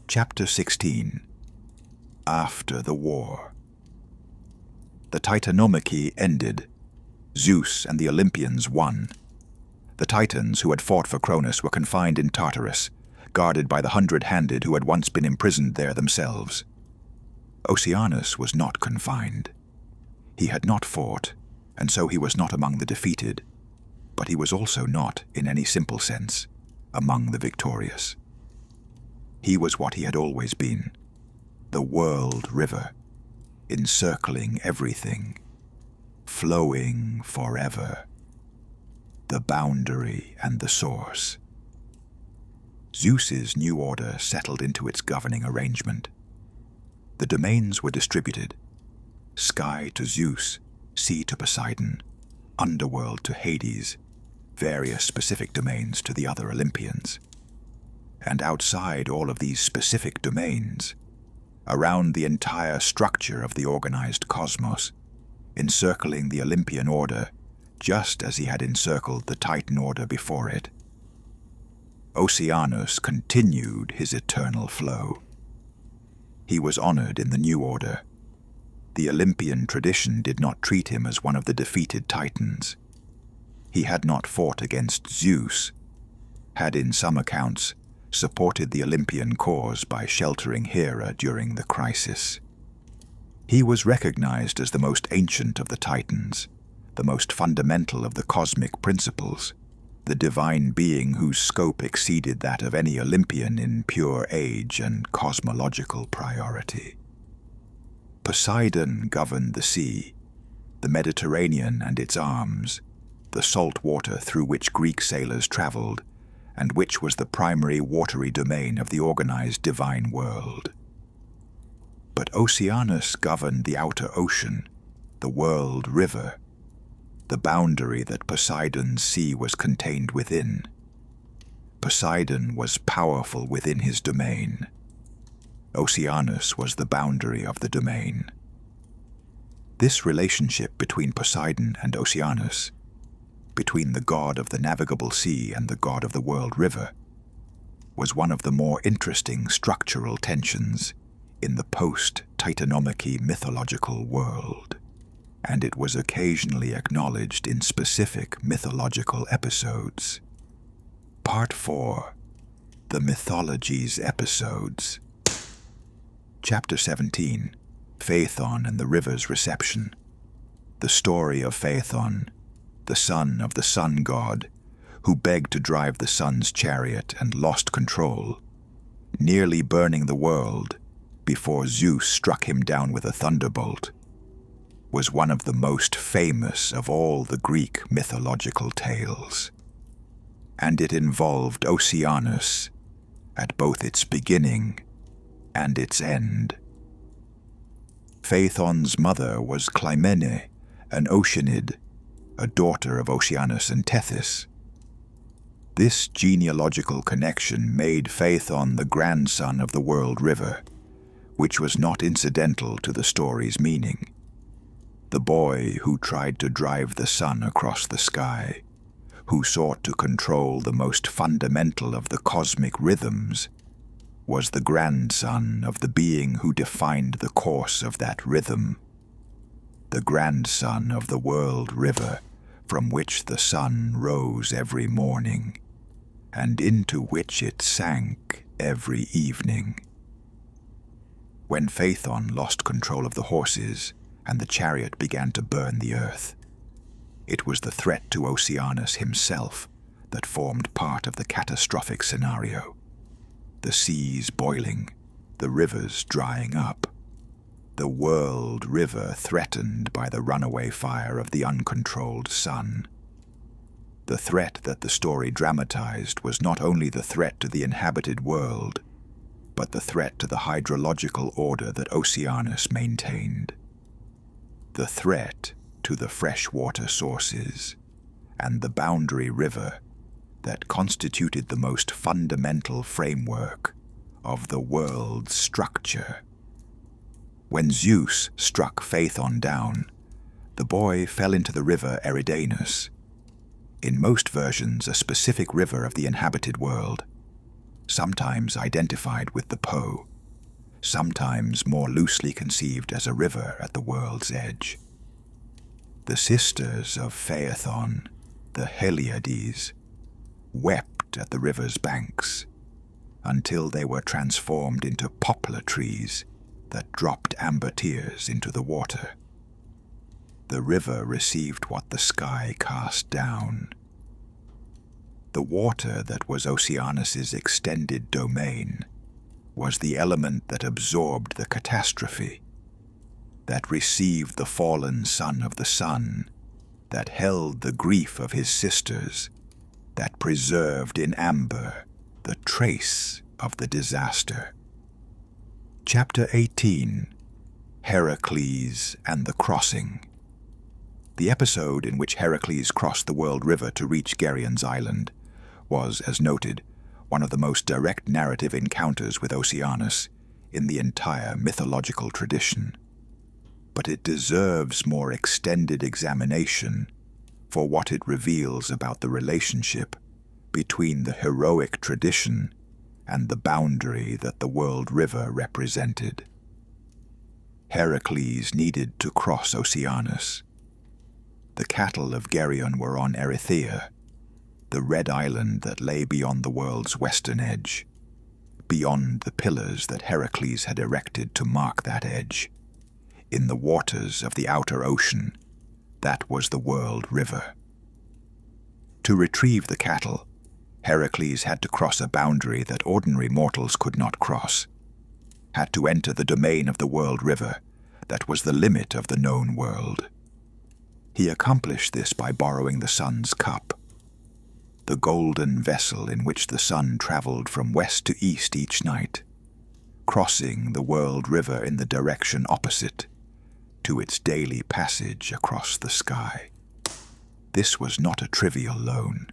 Chapter 16. After the War. The Titanomachy ended. Zeus and the Olympians won. The Titans who had fought for Cronus were confined in Tartarus, guarded by the 100-handed who had once been imprisoned there themselves. Oceanus was not confined. He had not fought, and so he was not among the defeated, but he was also not, in any simple sense, among the victorious. He was what he had always been, the world river, encircling everything, flowing forever, the boundary and the source. Zeus's new order settled into its governing arrangement. The domains were distributed: sky to Zeus, sea to Poseidon, underworld to Hades, various specific domains to the other Olympians. And outside all of these specific domains, around the entire structure of the organized cosmos, encircling the Olympian order just as he had encircled the Titan order before it, Oceanus continued his eternal flow. He was honored in the new order. The Olympian tradition did not treat him as one of the defeated Titans. He had not fought against Zeus, had in some accounts supported the Olympian cause by sheltering Hera during the crisis. He was recognized as the most ancient of the Titans, the most fundamental of the cosmic principles, the divine being whose scope exceeded that of any Olympian in pure age and cosmological priority. Poseidon governed the sea, the Mediterranean and its arms, the salt water through which Greek sailors traveled, and which was the primary watery domain of the organized divine world. But Oceanus governed the outer ocean, the world river, the boundary that Poseidon's sea was contained within. Poseidon was powerful within his domain. Oceanus was the boundary of the domain. This relationship between Poseidon and Oceanus, between the god of the navigable sea and the god of the world river, was one of the more interesting structural tensions in the post-Titanomachy mythological world, and it was occasionally acknowledged in specific mythological episodes. Part 4. The Mythologies Episodes. Chapter 17. Phaethon and the River's Reception. The story of Phaethon, the son of the sun god, who begged to drive the sun's chariot and lost control, nearly burning the world before Zeus struck him down with a thunderbolt, was one of the most famous of all the Greek mythological tales. And it involved Oceanus at both its beginning and its end. Phaethon's mother was Clymene, an Oceanid, a daughter of Oceanus and Tethys. This genealogical connection made Phaethon the grandson of the world river, which was not incidental to the story's meaning. The boy who tried to drive the sun across the sky, who sought to control the most fundamental of the cosmic rhythms, was the grandson of the being who defined the course of that rhythm, the grandson of the world river from which the sun rose every morning, and into which it sank every evening. When Phaethon lost control of the horses and the chariot began to burn the earth, it was the threat to Oceanus himself that formed part of the catastrophic scenario. The seas boiling, the rivers drying up, the world river threatened by the runaway fire of the uncontrolled sun. The threat that the story dramatized was not only the threat to the inhabited world, but the threat to the hydrological order that Oceanus maintained. The threat to the freshwater sources and the boundary river that constituted the most fundamental framework of the world's structure. When Zeus struck Phaethon down, the boy fell into the river Eridanus, in most versions a specific river of the inhabited world, sometimes identified with the Po, sometimes more loosely conceived as a river at the world's edge. The sisters of Phaethon, the Heliades, wept at the river's banks until they were transformed into poplar trees that dropped amber tears into the water. The river received what the sky cast down. The water that was Oceanus's extended domain was the element that absorbed the catastrophe, that received the fallen son of the sun, that held the grief of his sisters, that preserved in amber the trace of the disaster. Chapter 18. Heracles and the Crossing. The episode in which Heracles crossed the world river to reach Geryon's island was, as noted, one of the most direct narrative encounters with Oceanus in the entire mythological tradition. But it deserves more extended examination for what it reveals about the relationship between the heroic tradition and the boundary that the world river represented. Heracles needed to cross Oceanus. The cattle of Geryon were on Erythea, the red island that lay beyond the world's western edge, beyond the pillars that Heracles had erected to mark that edge. In the waters of the outer ocean, that was the world river. To retrieve the cattle, Heracles had to cross a boundary that ordinary mortals could not cross, had to enter the domain of the world river that was the limit of the known world. He accomplished this by borrowing the sun's cup, the golden vessel in which the sun traveled from west to east each night, crossing the world river in the direction opposite to its daily passage across the sky. This was not a trivial loan.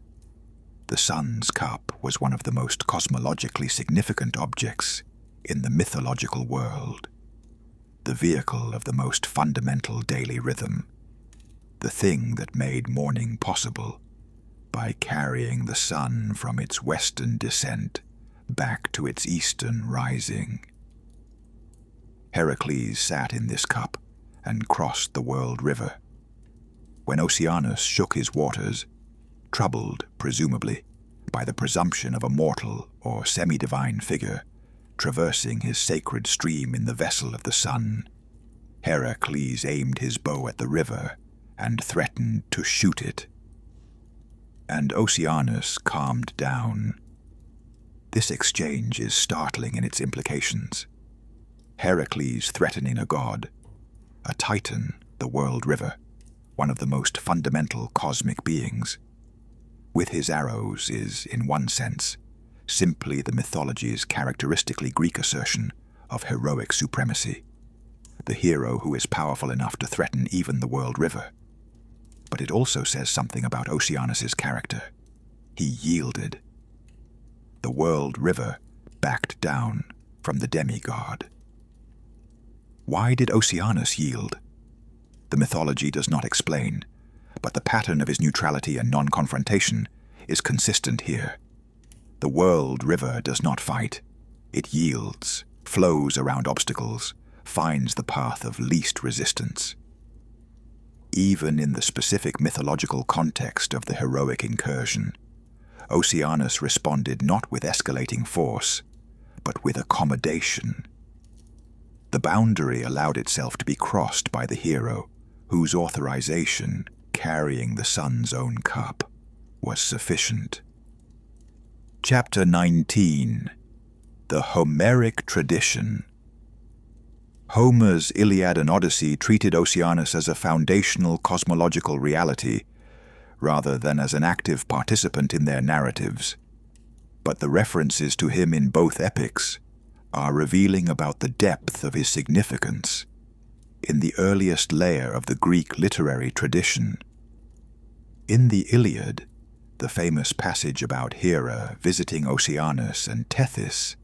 The sun's cup was one of the most cosmologically significant objects in the mythological world, the vehicle of the most fundamental daily rhythm, the thing that made morning possible by carrying the sun from its western descent back to its eastern rising. Heracles sat in this cup and crossed the world river. When Oceanus shook his waters, troubled, presumably, by the presumption of a mortal or semi-divine figure traversing his sacred stream in the vessel of the sun, Heracles aimed his bow at the river and threatened to shoot it. And Oceanus calmed down. This exchange is startling in its implications. Heracles threatening a god, a titan, the world river, one of the most fundamental cosmic beings, with his arrows is, in one sense, simply the mythology's characteristically Greek assertion of heroic supremacy, the hero who is powerful enough to threaten even the world river. But it also says something about Oceanus's character. He yielded. The world river backed down from the demigod. Why did Oceanus yield? The mythology does not explain, but the pattern of his neutrality and non-confrontation is consistent here. The world river does not fight. It yields, flows around obstacles, finds the path of least resistance. Even in the specific mythological context of the heroic incursion, Oceanus responded not with escalating force, but with accommodation. The boundary allowed itself to be crossed by the hero, whose authorization, carrying the sun's own cup, was sufficient. Chapter 19. The Homeric Tradition. Homer's Iliad and Odyssey treated Oceanus as a foundational cosmological reality, rather than as an active participant in their narratives. But the references to him in both epics are revealing about the depth of his significance in the earliest layer of the Greek literary tradition. In the Iliad, the famous passage about Hera visiting Oceanus and Tethys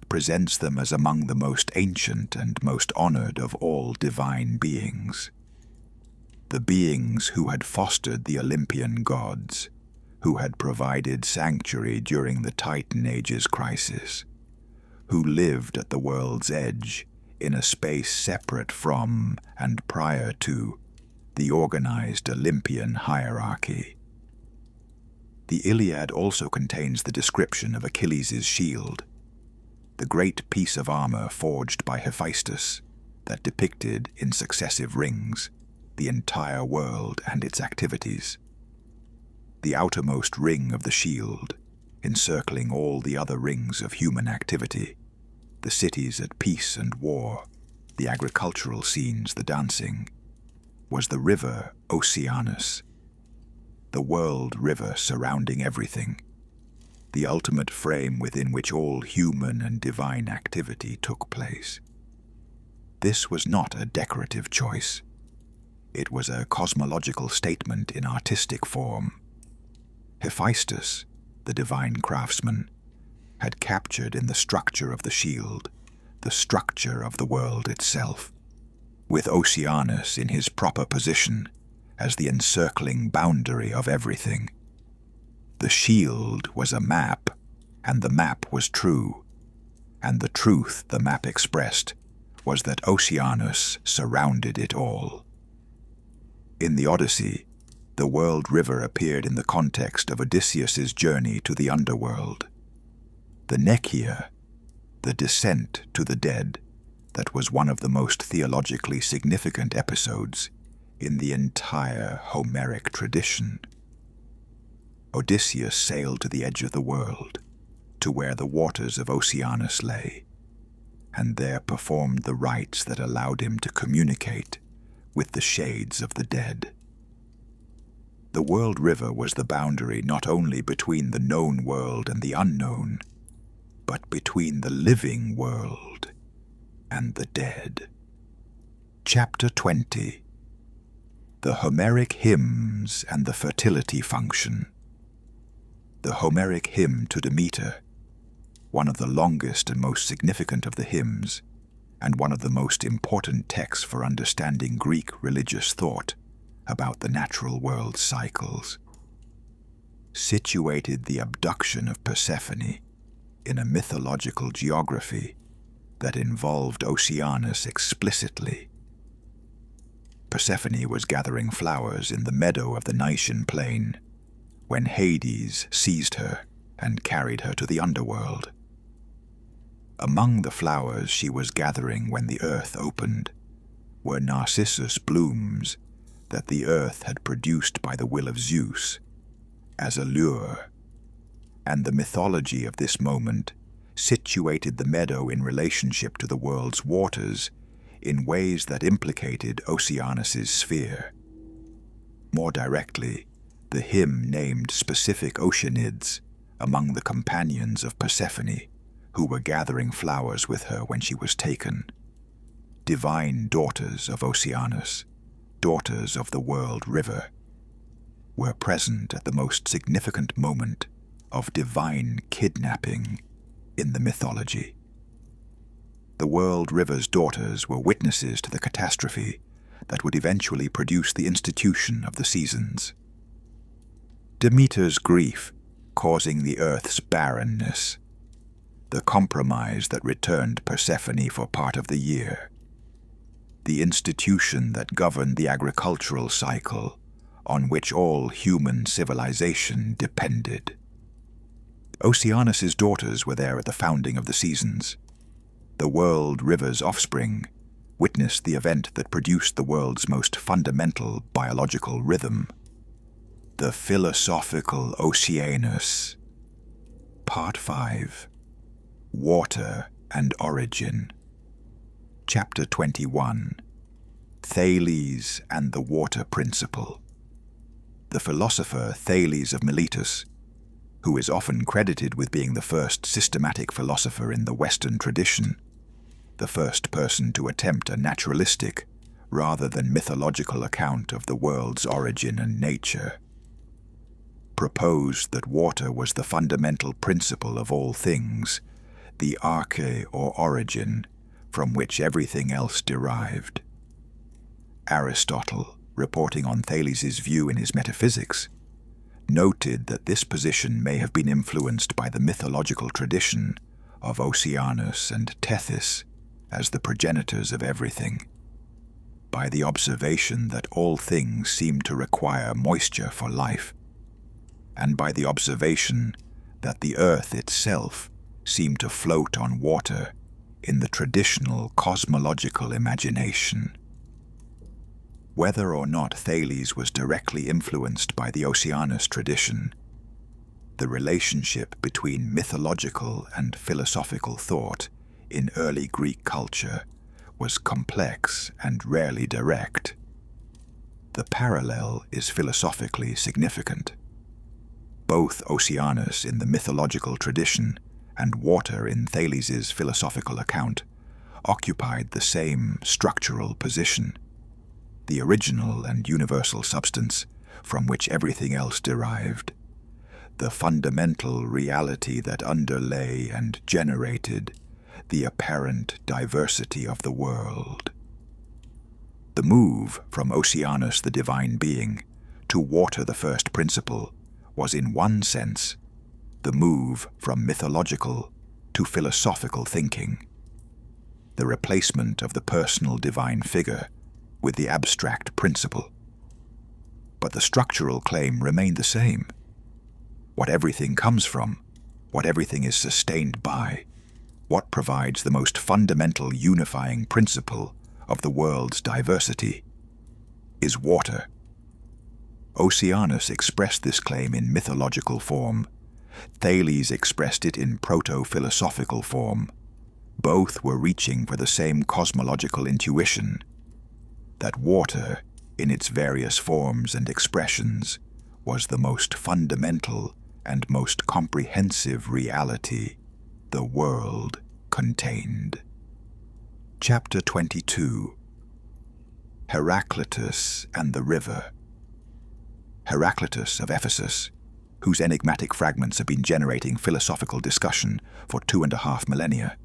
presents them as among the most ancient and most honored of all divine beings. The beings who had fostered the Olympian gods, who had provided sanctuary during the Titan Age's crisis, who lived at the world's edge in a space separate from and prior to the organized Olympian hierarchy. The Iliad also contains the description of Achilles' shield, the great piece of armor forged by Hephaestus that depicted, in successive rings, the entire world and its activities. The outermost ring of the shield, encircling all the other rings of human activity, the cities at peace and war, the agricultural scenes, the dancing, was the river Oceanus, the world river surrounding everything, the ultimate frame within which all human and divine activity took place. This was not a decorative choice. It was a cosmological statement in artistic form. Hephaestus, the divine craftsman, had captured in the structure of the shield the structure of the world itself, with Oceanus in his proper position as the encircling boundary of everything. The shield was a map, and the map was true, and the truth the map expressed was that Oceanus surrounded it all. In the Odyssey, the world river appeared in the context of Odysseus's journey to the underworld. The Nekia, the descent to the dead, that was one of the most theologically significant episodes in the entire Homeric tradition. Odysseus sailed to the edge of the world, to where the waters of Oceanus lay, and there performed the rites that allowed him to communicate with the shades of the dead. The world river was the boundary not only between the known world and the unknown, but between the living world and the dead. Chapter 20. The Homeric Hymns and the Fertility Function. The Homeric hymn to Demeter, one of the longest and most significant of the hymns, and one of the most important texts for understanding Greek religious thought about the natural world's cycles, situated the abduction of Persephone, in a mythological geography that involved Oceanus explicitly. Persephone was gathering flowers in the meadow of the Nysian plain when Hades seized her and carried her to the underworld. Among the flowers she was gathering when the earth opened were narcissus blooms that the earth had produced by the will of Zeus as a lure, and the mythology of this moment situated the meadow in relationship to the world's waters in ways that implicated Oceanus's sphere. More directly, the hymn named specific Oceanids among the companions of Persephone who were gathering flowers with her when she was taken. Divine daughters of Oceanus, daughters of the world river, were present at the most significant moment of divine kidnapping in the mythology. The world river's daughters were witnesses to the catastrophe that would eventually produce the institution of the seasons. Demeter's grief causing the earth's barrenness, the compromise that returned Persephone for part of the year, the institution that governed the agricultural cycle on which all human civilization depended. Oceanus's daughters were there at the founding of the seasons. The world river's offspring witnessed the event that produced the world's most fundamental biological rhythm. The philosophical Oceanus. Part 5. Water and Origin. Chapter 21. Thales and the Water Principle. The philosopher Thales of Miletus, who is often credited with being the first systematic philosopher in the Western tradition, the first person to attempt a naturalistic rather than mythological account of the world's origin and nature, proposed that water was the fundamental principle of all things, the arche or origin, from which everything else derived. Aristotle, reporting on Thales's view in his Metaphysics, noted that this position may have been influenced by the mythological tradition of Oceanus and Tethys as the progenitors of everything, by the observation that all things seem to require moisture for life, and by the observation that the earth itself seemed to float on water in the traditional cosmological imagination. Whether or not Thales was directly influenced by the Oceanus tradition, the relationship between mythological and philosophical thought in early Greek culture was complex and rarely direct. The parallel is philosophically significant. Both Oceanus in the mythological tradition and water in Thales's philosophical account occupied the same structural position, the original and universal substance from which everything else derived, the fundamental reality that underlay and generated the apparent diversity of the world. The move from Oceanus the divine being to water the first principle was in one sense the move from mythological to philosophical thinking, the replacement of the personal divine figure with the abstract principle. But the structural claim remained the same. What everything comes from, what everything is sustained by, what provides the most fundamental unifying principle of the world's diversity, is water. Oceanus expressed this claim in mythological form. Thales expressed it in proto-philosophical form. Both were reaching for the same cosmological intuition, that water, in its various forms and expressions, was the most fundamental and most comprehensive reality the world contained. Chapter 22. Heraclitus and the River. Heraclitus of Ephesus, whose enigmatic fragments have been generating philosophical discussion for 2.5 millennia,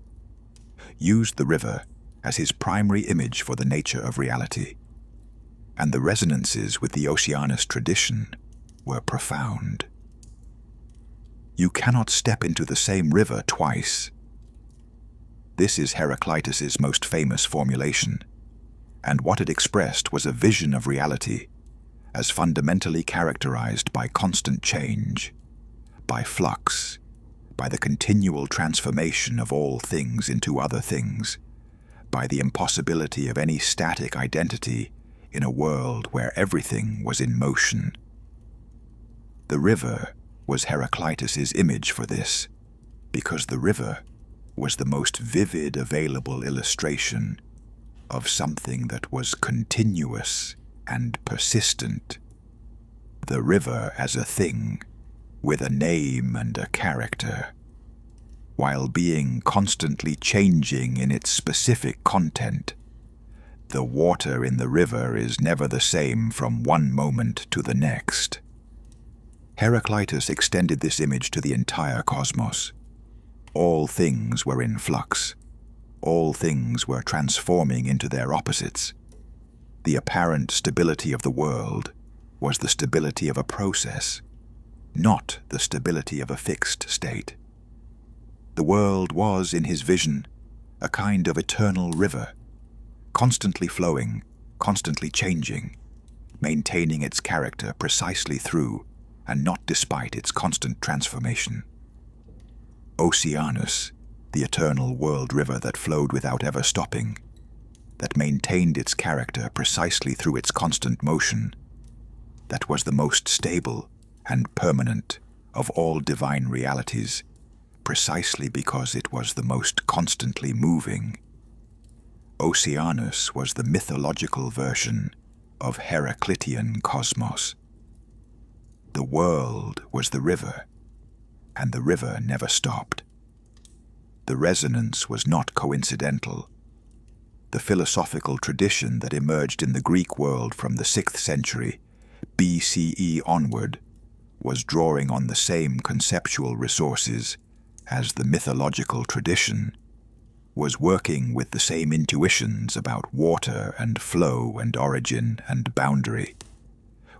used the river as his primary image for the nature of reality, and the resonances with the Oceanus tradition were profound. You cannot step into the same river twice. This is Heraclitus's most famous formulation, and what it expressed was a vision of reality as fundamentally characterized by constant change, by flux, by the continual transformation of all things into other things, by the impossibility of any static identity in a world where everything was in motion. The river was Heraclitus's image for this, because the river was the most vivid available illustration of something that was continuous and persistent. The river as a thing, with a name and a character, while being constantly changing in its specific content. The water in the river is never the same from one moment to the next. Heraclitus extended this image to the entire cosmos. All things were in flux. All things were transforming into their opposites. The apparent stability of the world was the stability of a process, not the stability of a fixed state. The world was, in his vision, a kind of eternal river, constantly flowing, constantly changing, maintaining its character precisely through and not despite its constant transformation. Oceanus, the eternal world river that flowed without ever stopping, that maintained its character precisely through its constant motion, that was the most stable and permanent of all divine realities, precisely because it was the most constantly moving. Oceanus was the mythological version of Heraclitean cosmos. The world was the river, and the river never stopped. The resonance was not coincidental. The philosophical tradition that emerged in the Greek world from the 6th century BCE onward was drawing on the same conceptual resources as the mythological tradition, was working with the same intuitions about water and flow and origin and boundary,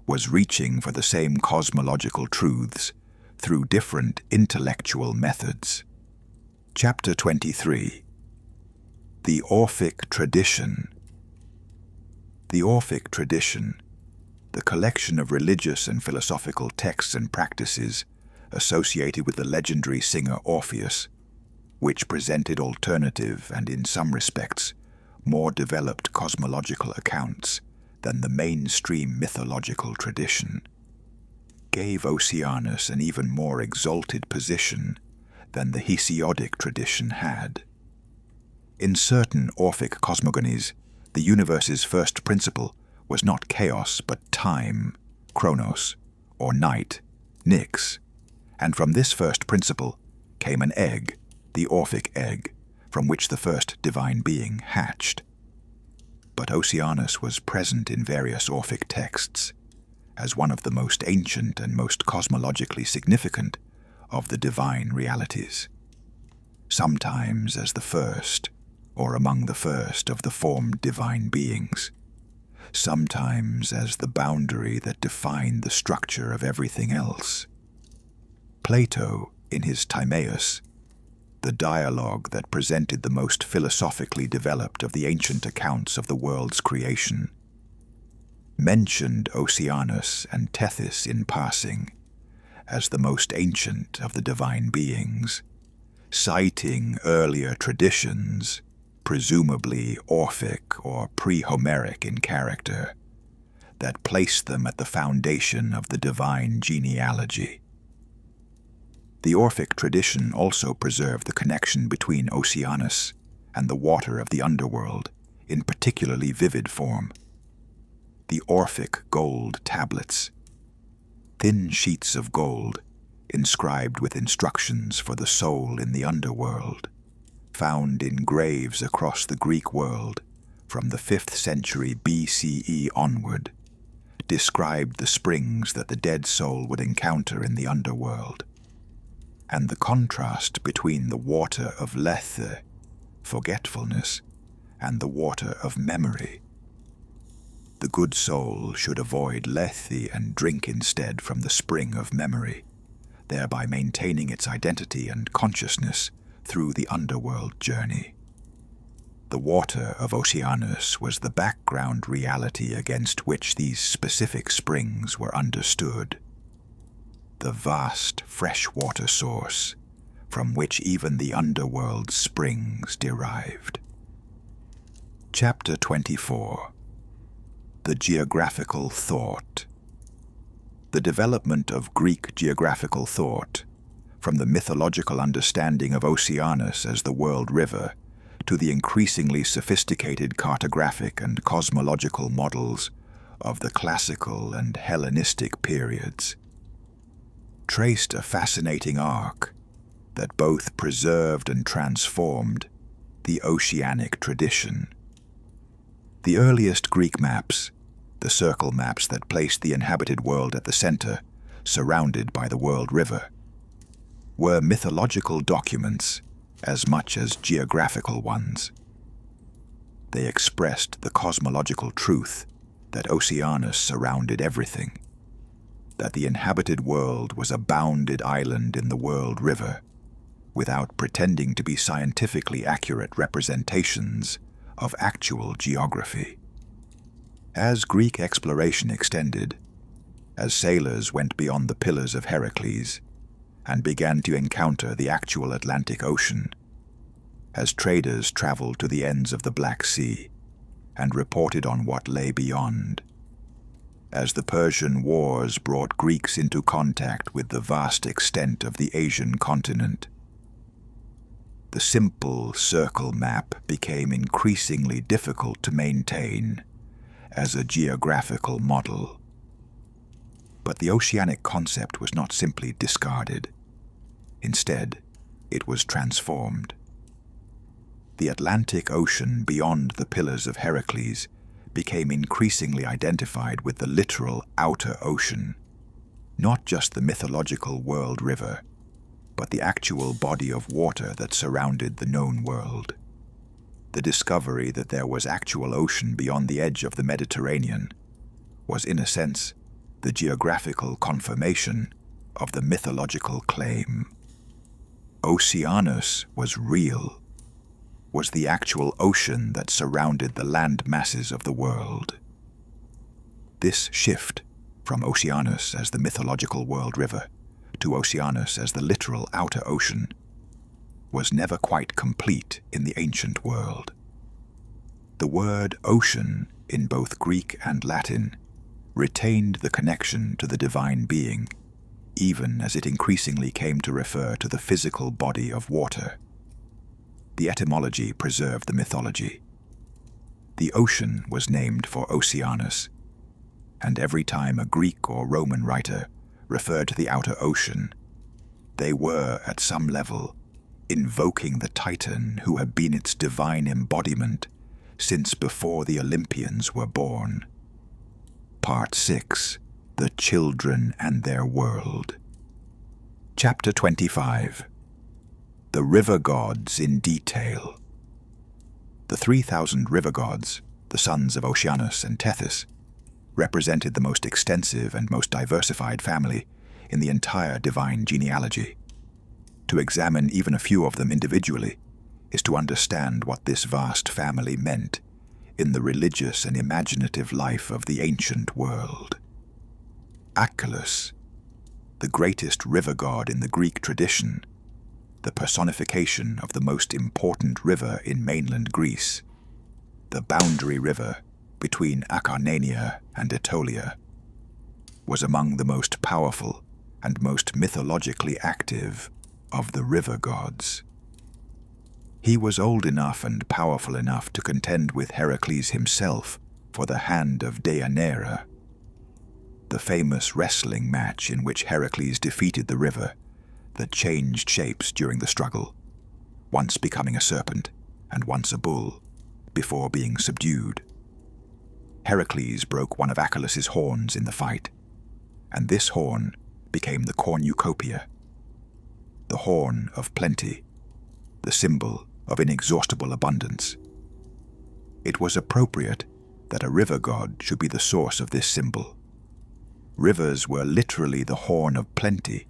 was reaching for the same cosmological truths through different intellectual methods. Chapter 23. The Orphic Tradition. The Orphic tradition, the collection of religious and philosophical texts and practices associated with the legendary singer Orpheus, which presented alternative and, in some respects, more developed cosmological accounts than the mainstream mythological tradition, gave Oceanus an even more exalted position than the Hesiodic tradition had. In certain Orphic cosmogonies, the universe's first principle was not chaos but time, chronos, or night, nix, and from this first principle came an egg, the Orphic egg, from which the first divine being hatched. But Oceanus was present in various Orphic texts as one of the most ancient and most cosmologically significant of the divine realities, sometimes as the first or among the first of the formed divine beings, sometimes as the boundary that defined the structure of everything else. Plato, in his Timaeus, the dialogue that presented the most philosophically developed of the ancient accounts of the world's creation, mentioned Oceanus and Tethys in passing as the most ancient of the divine beings, citing earlier traditions, presumably Orphic or pre-Homeric in character, that placed them at the foundation of the divine genealogy. The Orphic tradition also preserved the connection between Oceanus and the water of the underworld in particularly vivid form. The Orphic gold tablets, thin sheets of gold inscribed with instructions for the soul in the underworld, found in graves across the Greek world from the 5th century BCE onward, described the springs that the dead soul would encounter in the underworld, and the contrast between the water of lethe, forgetfulness, and the water of memory. The good soul should avoid lethe and drink instead from the spring of memory, thereby maintaining its identity and consciousness through the underworld journey. The water of Oceanus was the background reality against which these specific springs were understood. The vast freshwater source from which even the underworld springs derived. Chapter 24. The Geographical Thought. The development of Greek geographical thought, from the mythological understanding of Oceanus as the world river to the increasingly sophisticated cartographic and cosmological models of the classical and Hellenistic periods, traced a fascinating arc that both preserved and transformed the oceanic tradition. The earliest Greek maps, the circle maps that placed the inhabited world at the center, surrounded by the world river, were mythological documents as much as geographical ones. They expressed the cosmological truth that Oceanus surrounded everything, that the inhabited world was a bounded island in the world river, without pretending to be scientifically accurate representations of actual geography. As Greek exploration extended, as sailors went beyond the Pillars of Heracles and began to encounter the actual Atlantic Ocean, as traders traveled to the ends of the Black Sea and reported on what lay beyond, as the Persian Wars brought Greeks into contact with the vast extent of the Asian continent, the simple circle map became increasingly difficult to maintain as a geographical model. But the oceanic concept was not simply discarded. Instead, it was transformed. The Atlantic Ocean beyond the Pillars of Heracles became increasingly identified with the literal outer ocean, not just the mythological world river, but the actual body of water that surrounded the known world. The discovery that there was actual ocean beyond the edge of the Mediterranean was, in a sense, the geographical confirmation of the mythological claim. Oceanus was real, was the actual ocean that surrounded the land masses of the world. This shift from Oceanus as the mythological world river to Oceanus as the literal outer ocean was never quite complete in the ancient world. The word ocean in both Greek and Latin retained the connection to the divine being, even as it increasingly came to refer to the physical body of water. The etymology preserved the mythology. The ocean was named for Oceanus, and every time a Greek or Roman writer referred to the outer ocean, they were, at some level, invoking the Titan who had been its divine embodiment since before the Olympians were born. Part 6. The Children and Their World. Chapter 25. The River Gods in Detail. The 3,000 river gods, the sons of Oceanus and Tethys, represented the most extensive and most diversified family in the entire divine genealogy. To examine even a few of them individually is to understand what this vast family meant in the religious and imaginative life of the ancient world. Achelous, the greatest river god in the Greek tradition, the personification of the most important river in mainland Greece, the boundary river between Acarnania and Aetolia, was among the most powerful and most mythologically active of the river gods. He was old enough and powerful enough to contend with Heracles himself for the hand of Deianira, the famous wrestling match in which Heracles defeated the river that changed shapes during the struggle, once becoming a serpent and once a bull, before being subdued. Heracles broke one of Achilles' horns in the fight, and this horn became the cornucopia, the horn of plenty, the symbol of inexhaustible abundance. It was appropriate that a river god should be the source of this symbol. Rivers were literally the horn of plenty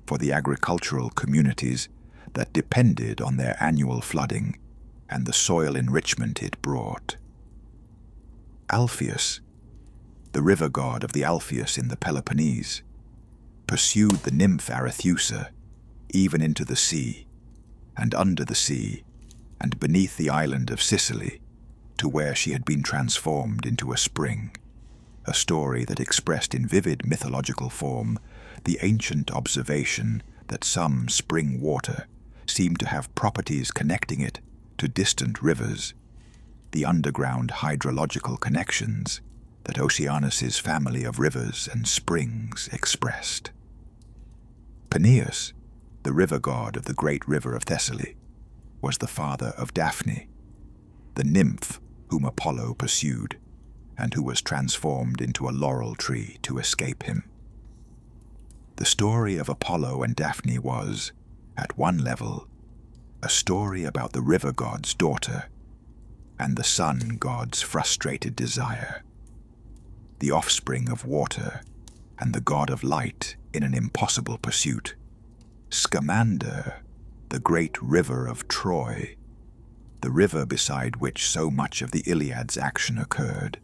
for the agricultural communities that depended on their annual flooding and the soil enrichment it brought. Alpheus, the river god of the Alpheus in the Peloponnese, pursued the nymph Arethusa even into the sea, and under the sea, and beneath the island of Sicily, to where she had been transformed into a spring, a story that expressed in vivid mythological form the ancient observation that some spring water seemed to have properties connecting it to distant rivers, the underground hydrological connections that Oceanus's family of rivers and springs expressed. Peneus, the river god of the great river of Thessaly, was the father of Daphne, the nymph whom Apollo pursued and who was transformed into a laurel tree to escape him. The story of Apollo and Daphne was, at one level, a story about the river god's daughter and the sun god's frustrated desire, the offspring of water and the god of light in an impossible pursuit. Scamander, the great river of Troy, the river beside which so much of the Iliad's action occurred,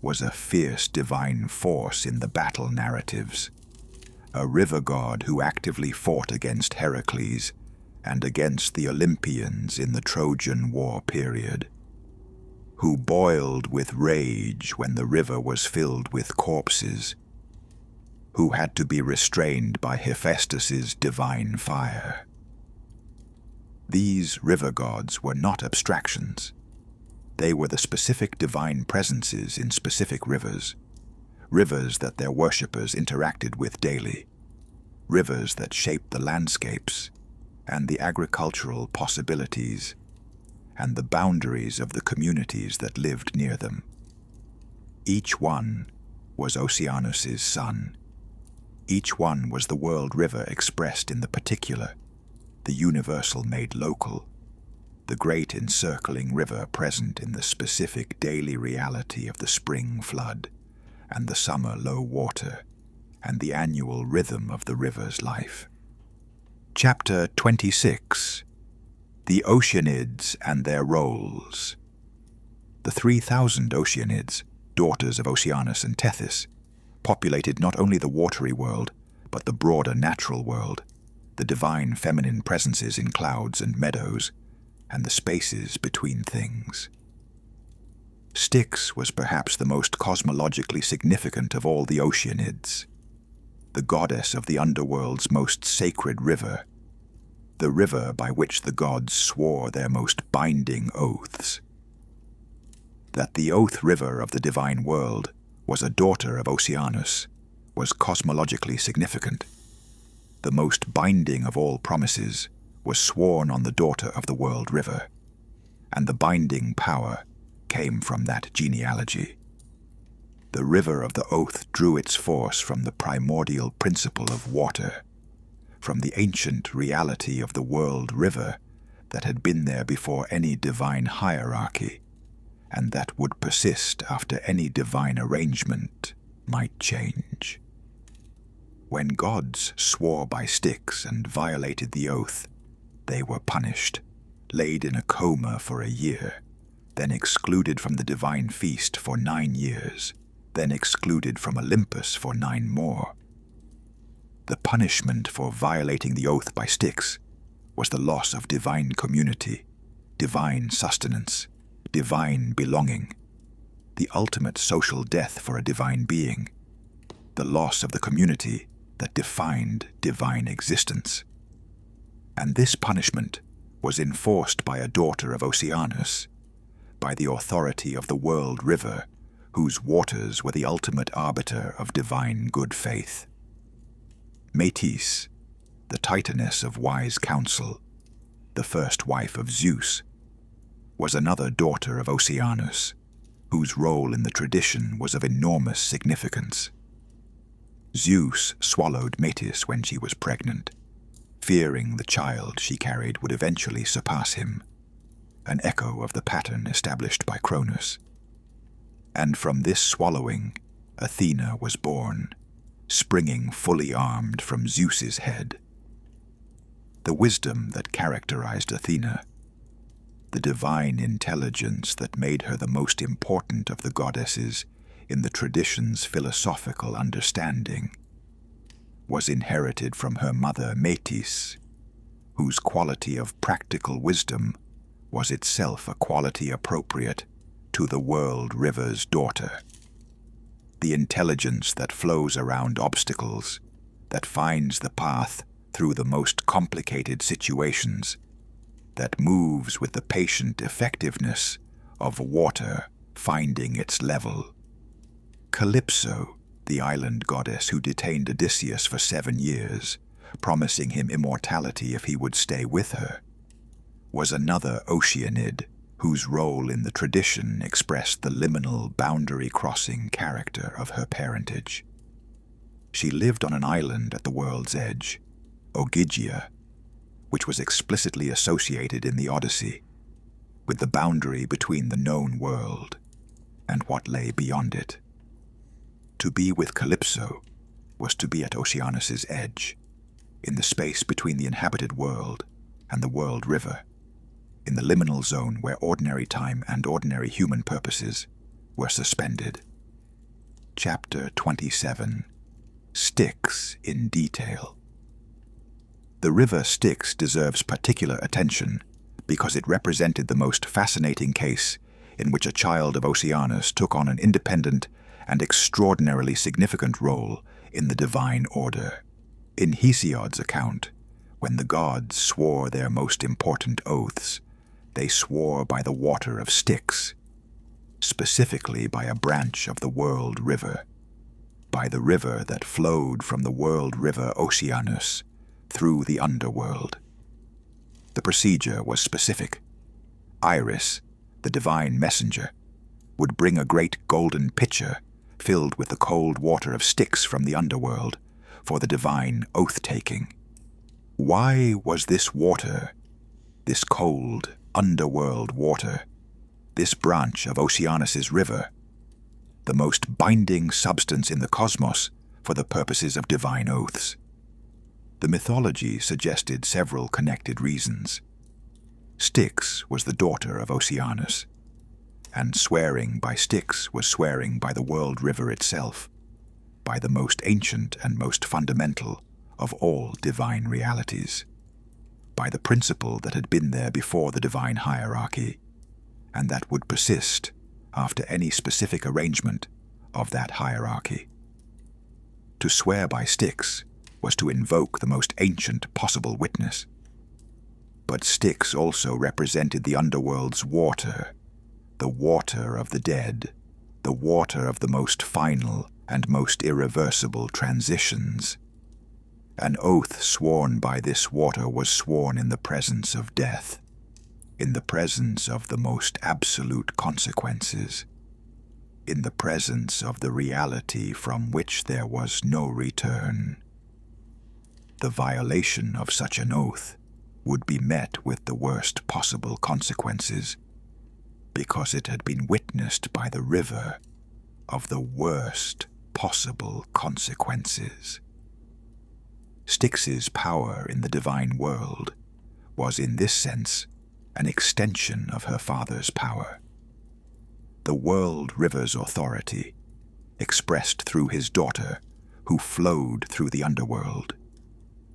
was a fierce divine force in the battle narratives, a river god who actively fought against Heracles and against the Olympians in the Trojan War period, who boiled with rage when the river was filled with corpses, who had to be restrained by Hephaestus's divine fire. These river gods were not abstractions. They were the specific divine presences in specific rivers, rivers that their worshippers interacted with daily, rivers that shaped the landscapes and the agricultural possibilities and the boundaries of the communities that lived near them. Each one was Oceanus's son. Each one was the world river expressed in the particular, the universal made local, the great encircling river present in the specific daily reality of the spring flood and the summer low water and the annual rhythm of the river's life. Chapter 26. The Oceanids and Their Roles. The 3,000 Oceanids, daughters of Oceanus and Tethys, populated not only the watery world, but the broader natural world, the divine feminine presences in clouds and meadows, and the spaces between things. Styx was perhaps the most cosmologically significant of all the Oceanids, the goddess of the underworld's most sacred river, the river by which the gods swore their most binding oaths. That the oath river of the divine world was a daughter of Oceanus was cosmologically significant. The most binding of all promises was sworn on the daughter of the world river, and the binding power came from that genealogy. The river of the oath drew its force from the primordial principle of water, from the ancient reality of the world river that had been there before any divine hierarchy, and that would persist after any divine arrangement might change. When gods swore by Styx and violated the oath, they were punished, laid in a coma for a year, then excluded from the divine feast for 9 years, then excluded from Olympus for 9 more. The punishment for violating the oath by Styx was the loss of divine community, divine sustenance, divine belonging, the ultimate social death for a divine being, the loss of the community that defined divine existence. And this punishment was enforced by a daughter of Oceanus, by the authority of the world river, whose waters were the ultimate arbiter of divine good faith. Metis, the Titaness of wise counsel, the first wife of Zeus, was another daughter of Oceanus, whose role in the tradition was of enormous significance. Zeus swallowed Metis when she was pregnant, fearing the child she carried would eventually surpass him, an echo of the pattern established by Cronus. And from this swallowing, Athena was born, springing fully armed from Zeus's head. The wisdom that characterized Athena, the divine intelligence that made her the most important of the goddesses in the tradition's philosophical understanding, was inherited from her mother Metis, whose quality of practical wisdom was itself a quality appropriate to the world river's daughter. The intelligence that flows around obstacles, that finds the path through the most complicated situations, that moves with the patient effectiveness of water finding its level. Calypso, the island goddess who detained Odysseus for 7 years, promising him immortality if he would stay with her, was another Oceanid whose role in the tradition expressed the liminal, boundary-crossing character of her parentage. She lived on an island at the world's edge, Ogygia, which was explicitly associated in the Odyssey with the boundary between the known world and what lay beyond it. To be with Calypso was to be at Oceanus's edge, in the space between the inhabited world and the world river, in the liminal zone where ordinary time and ordinary human purposes were suspended. Chapter 27. Styx in Detail. The river Styx deserves particular attention because it represented the most fascinating case in which a child of Oceanus took on an independent and extraordinarily significant role in the divine order. In Hesiod's account, when the gods swore their most important oaths, they swore by the water of Styx, specifically by a branch of the world river, by the river that flowed from the world river Oceanus through the underworld. The procedure was specific. Iris, the divine messenger, would bring a great golden pitcher filled with the cold water of Styx from the underworld for the divine oath-taking. Why was this water, this cold underworld water, this branch of Oceanus's river, the most binding substance in the cosmos for the purposes of divine oaths? The mythology suggested several connected reasons. Styx was the daughter of Oceanus, and swearing by Styx was swearing by the world river itself, by the most ancient and most fundamental of all divine realities, by the principle that had been there before the divine hierarchy, and that would persist after any specific arrangement of that hierarchy. To swear by Styx was to invoke the most ancient possible witness. But Styx also represented the underworld's water, the water of the dead, the water of the most final and most irreversible transitions. An oath sworn by this water was sworn in the presence of death, in the presence of the most absolute consequences, in the presence of the reality from which there was no return. The violation of such an oath would be met with the worst possible consequences, because it had been witnessed by the river of the worst possible consequences. Styx's power in the divine world was in this sense an extension of her father's power. The world river's authority, expressed through his daughter, who flowed through the underworld,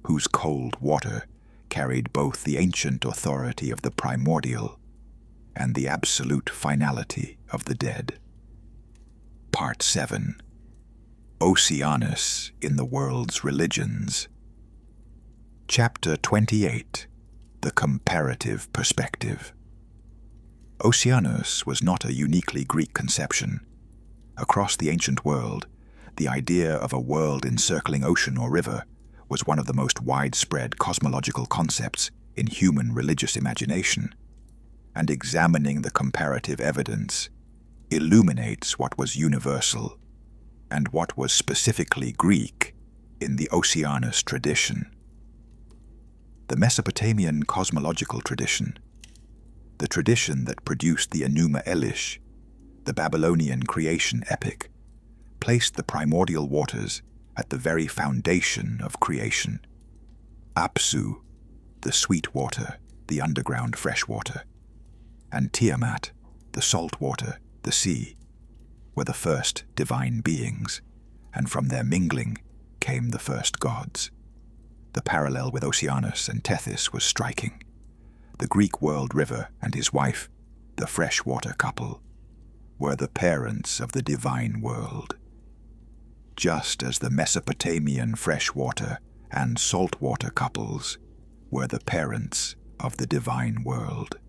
whose cold water carried both the ancient authority of the primordial and the absolute finality of the dead. Part 7. Oceanus in the World's Religions. Chapter 28. The Comparative Perspective. Oceanus was not a uniquely Greek conception. Across the ancient world, the idea of a world-encircling ocean or river was one of the most widespread cosmological concepts in human religious imagination, and examining the comparative evidence illuminates what was universal and what was specifically Greek in the Oceanus tradition. The Mesopotamian cosmological tradition, the tradition that produced the Enuma Elish, the Babylonian creation epic, placed the primordial waters at the very foundation of creation. Apsu, the sweet water, the underground fresh water, and Tiamat, the salt water, the sea, were the first divine beings, and from their mingling came the first gods. The parallel with Oceanus and Tethys was striking. The Greek world river and his wife, the freshwater couple, were the parents of the divine world, just as the Mesopotamian freshwater and saltwater couples were the parents of the divine world.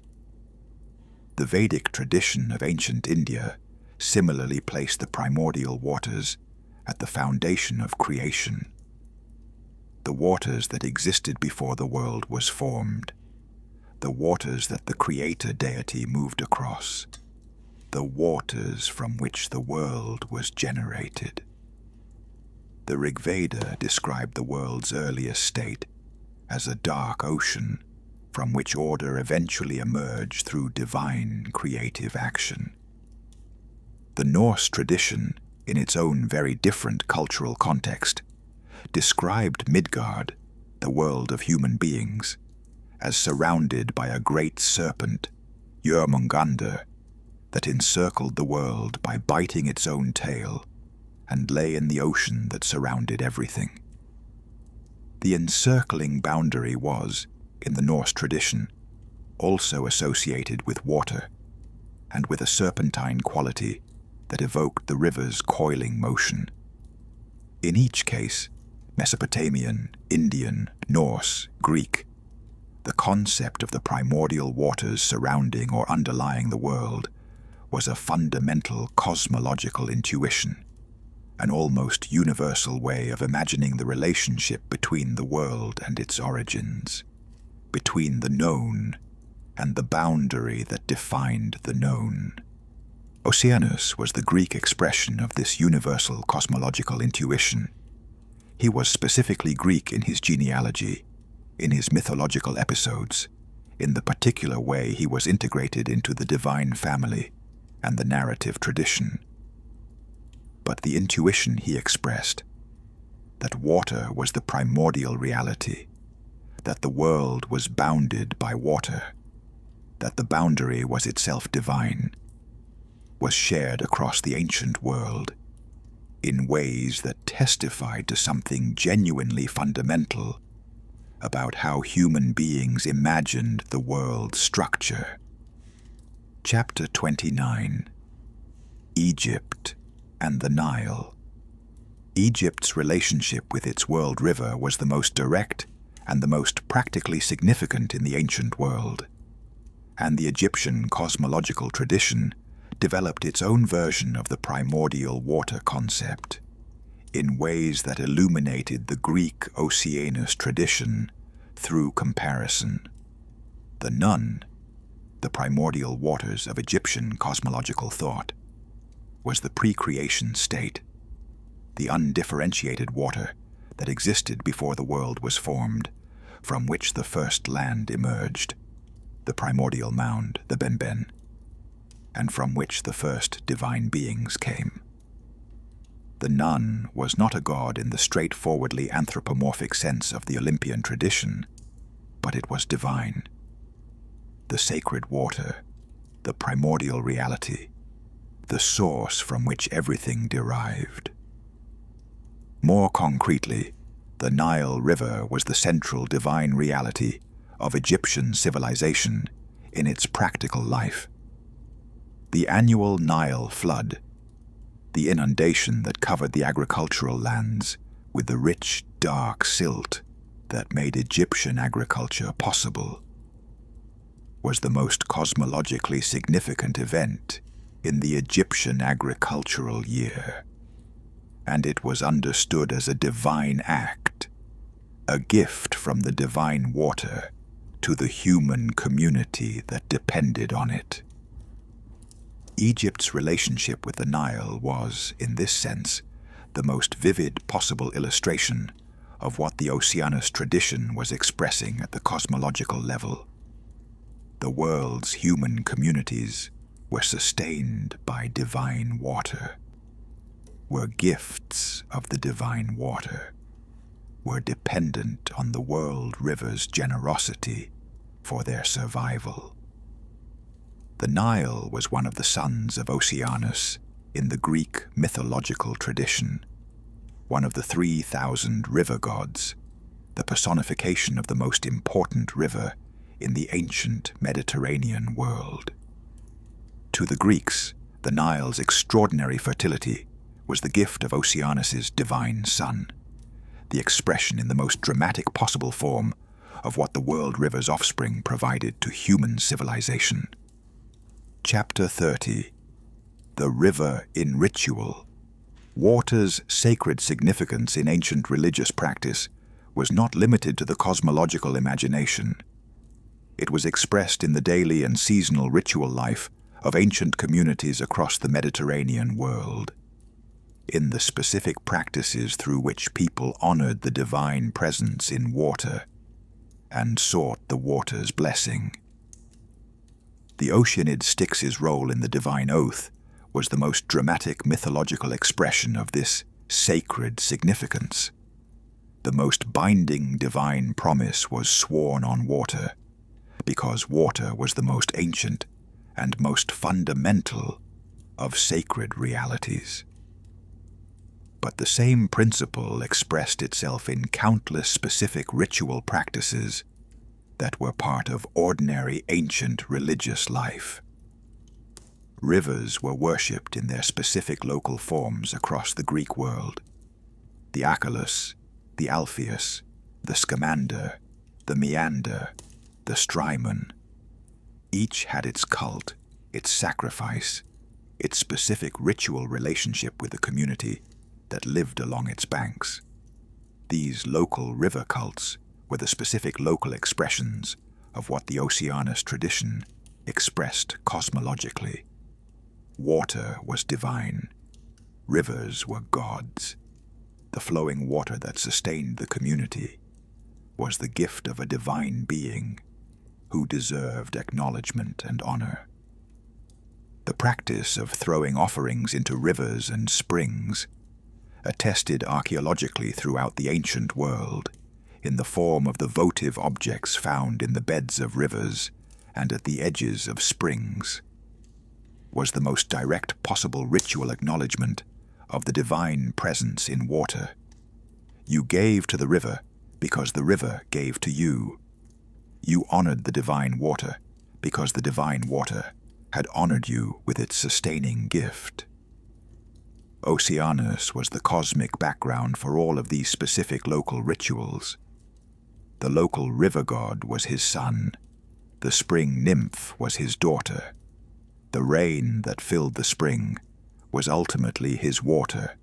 The Vedic tradition of ancient India similarly placed the primordial waters at the foundation of creation. The waters that existed before the world was formed, the waters that the creator deity moved across, the waters from which the world was generated. The Rig Veda described the world's earliest state as a dark ocean from which order eventually emerged through divine creative action. The Norse tradition, in its own very different cultural context, described Midgard, the world of human beings, as surrounded by a great serpent, Jörmungandr, that encircled the world by biting its own tail and lay in the ocean that surrounded everything. The encircling boundary was, in the Norse tradition, also associated with water, and with a serpentine quality that evoked the river's coiling motion. In each case, Mesopotamian, Indian, Norse, Greek, the concept of the primordial waters surrounding or underlying the world was a fundamental cosmological intuition, an almost universal way of imagining the relationship between the world and its origins, between the known and the boundary that defined the known. Oceanus was the Greek expression of this universal cosmological intuition. He was specifically Greek in his genealogy, in his mythological episodes, in the particular way he was integrated into the divine family and the narrative tradition. But the intuition he expressed, that water was the primordial reality, that the world was bounded by water, that the boundary was itself divine, was shared across the ancient world in ways that testified to something genuinely fundamental about how human beings imagined the world's structure. Chapter 29. Egypt and the Nile. Egypt's relationship with its world river was the most direct and the most practically significant in the ancient world, and the Egyptian cosmological tradition developed its own version of the primordial water concept, in ways that illuminated the Greek Oceanus tradition through comparison. The Nun, the primordial waters of Egyptian cosmological thought, was the pre-creation state, the undifferentiated water that existed before the world was formed, from which the first land emerged, the primordial mound, the Benben, and from which the first divine beings came. The Nun was not a god in the straightforwardly anthropomorphic sense of the Olympian tradition, but it was divine. The sacred water, the primordial reality, the source from which everything derived. More concretely, the Nile River was the central divine reality of Egyptian civilization in its practical life. The annual Nile flood, the inundation that covered the agricultural lands with the rich, dark silt that made Egyptian agriculture possible, was the most cosmologically significant event in the Egyptian agricultural year, and it was understood as a divine act, a gift from the divine water to the human community that depended on it. Egypt's relationship with the Nile was, in this sense, the most vivid possible illustration of what the Oceanus tradition was expressing at the cosmological level. The world's human communities were sustained by divine water. were gifts of the divine water, were dependent on the world river's generosity for their survival. The Nile was one of the sons of Oceanus in the Greek mythological tradition, one of the 3,000 river gods, the personification of the most important river in the ancient Mediterranean world. To the Greeks, the Nile's extraordinary fertility was the gift of Oceanus's divine son, the expression in the most dramatic possible form of what the world river's offspring provided to human civilization. Chapter 30. The River in Ritual. Water's sacred significance in ancient religious practice was not limited to the cosmological imagination. It was expressed in the daily and seasonal ritual life of ancient communities across the Mediterranean world, in the specific practices through which people honored the divine presence in water and sought the water's blessing. The Oceanid Styx's role in the divine oath was the most dramatic mythological expression of this sacred significance. The most binding divine promise was sworn on water, because water was the most ancient and most fundamental of sacred realities. But the same principle expressed itself in countless specific ritual practices that were part of ordinary ancient religious life. Rivers were worshipped in their specific local forms across the Greek world. The Achelous, the Alpheus, the Scamander, the Meander, the Strymon. Each had its cult, its sacrifice, its specific ritual relationship with the community that lived along its banks. These local river cults were the specific local expressions of what the Oceanus tradition expressed cosmologically. Water was divine. Rivers were gods. The flowing water that sustained the community was the gift of a divine being who deserved acknowledgement and honor. The practice of throwing offerings into rivers and springs, attested archaeologically throughout the ancient world in the form of the votive objects found in the beds of rivers and at the edges of springs, was the most direct possible ritual acknowledgement of the divine presence in water. You gave to the river because the river gave to you. You honored the divine water because the divine water had honored you with its sustaining gift. Oceanus was the cosmic background for all of these specific local rituals. The local river god was his son. The spring nymph was his daughter. The rain that filled the spring was ultimately his water,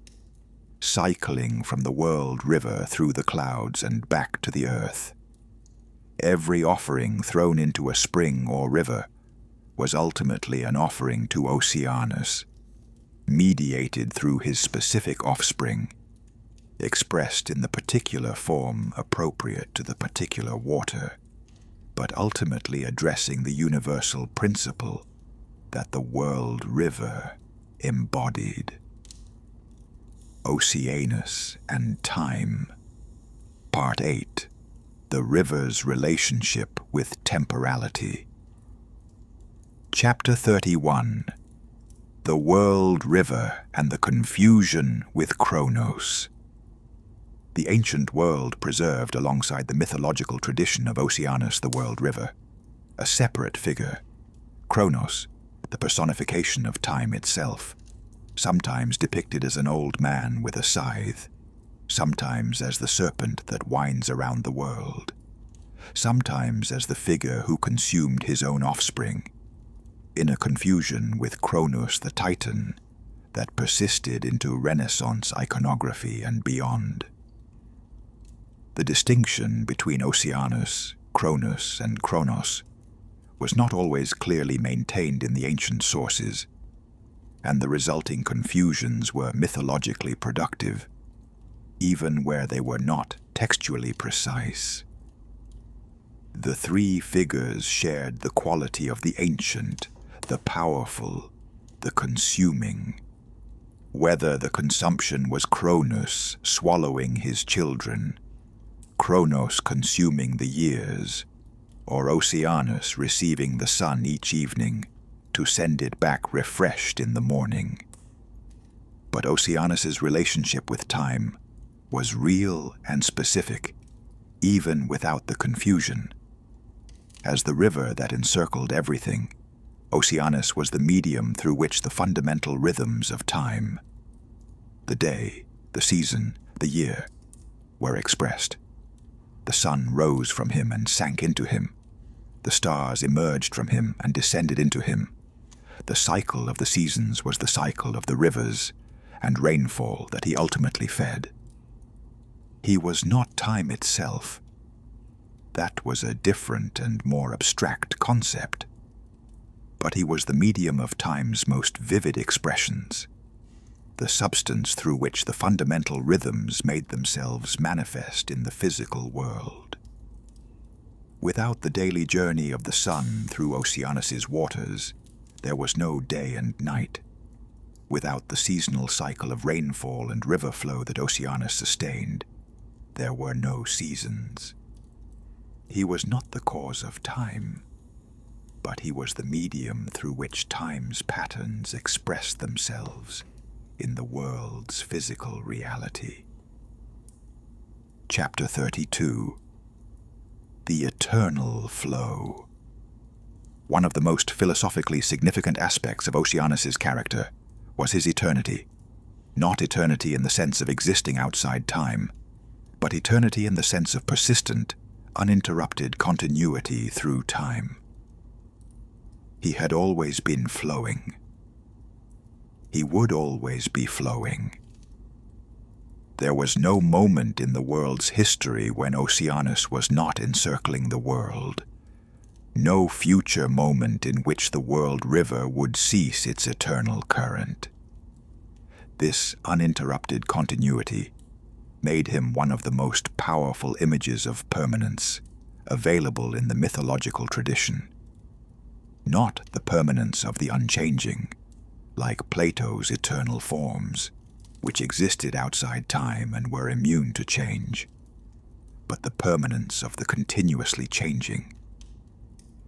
cycling from the world river through the clouds and back to the earth. Every offering thrown into a spring or river was ultimately an offering to Oceanus, mediated through his specific offspring, expressed in the particular form appropriate to the particular water, but ultimately addressing the universal principle that the world river embodied. Oceanus and Time. Part 8. The river's relationship with temporality. Chapter 31. The world river and the confusion with Kronos. The ancient world preserved alongside the mythological tradition of Oceanus the world river a separate figure, Kronos, the personification of time itself, sometimes depicted as an old man with a scythe, sometimes as the serpent that winds around the world, sometimes as the figure who consumed his own offspring, in a confusion with Kronos the Titan that persisted into Renaissance iconography and beyond. The distinction between Oceanus, Cronus, and Kronos was not always clearly maintained in the ancient sources, and the resulting confusions were mythologically productive, even where they were not textually precise. The three figures shared the quality of the ancient, the powerful, the consuming. Whether the consumption was Cronus swallowing his children, Kronos consuming the years, or Oceanus receiving the sun each evening to send it back refreshed in the morning. But Oceanus's relationship with time was real and specific, even without the confusion. As the river that encircled everything, Oceanus was the medium through which the fundamental rhythms of time, the day, the season, the year, were expressed. The sun rose from him and sank into him. The stars emerged from him and descended into him. The cycle of the seasons was the cycle of the rivers and rainfall that he ultimately fed. He was not time itself. That was a different and more abstract concept. But he was the medium of time's most vivid expressions, the substance through which the fundamental rhythms made themselves manifest in the physical world. Without the daily journey of the sun through Oceanus's waters, there was no day and night. Without the seasonal cycle of rainfall and river flow that Oceanus sustained, there were no seasons. He was not the cause of time, but he was the medium through which time's patterns expressed themselves in the world's physical reality. Chapter 32. The Eternal Flow. One of the most philosophically significant aspects of Oceanus's character was his eternity. Not eternity in the sense of existing outside time, but eternity in the sense of persistent, uninterrupted continuity through time. He had always been flowing. He would always be flowing. There was no moment in the world's history when Oceanus was not encircling the world. No future moment in which the world river would cease its eternal current. This uninterrupted continuity made him one of the most powerful images of permanence available in the mythological tradition. Not the permanence of the unchanging, like Plato's eternal forms, which existed outside time and were immune to change, but the permanence of the continuously changing.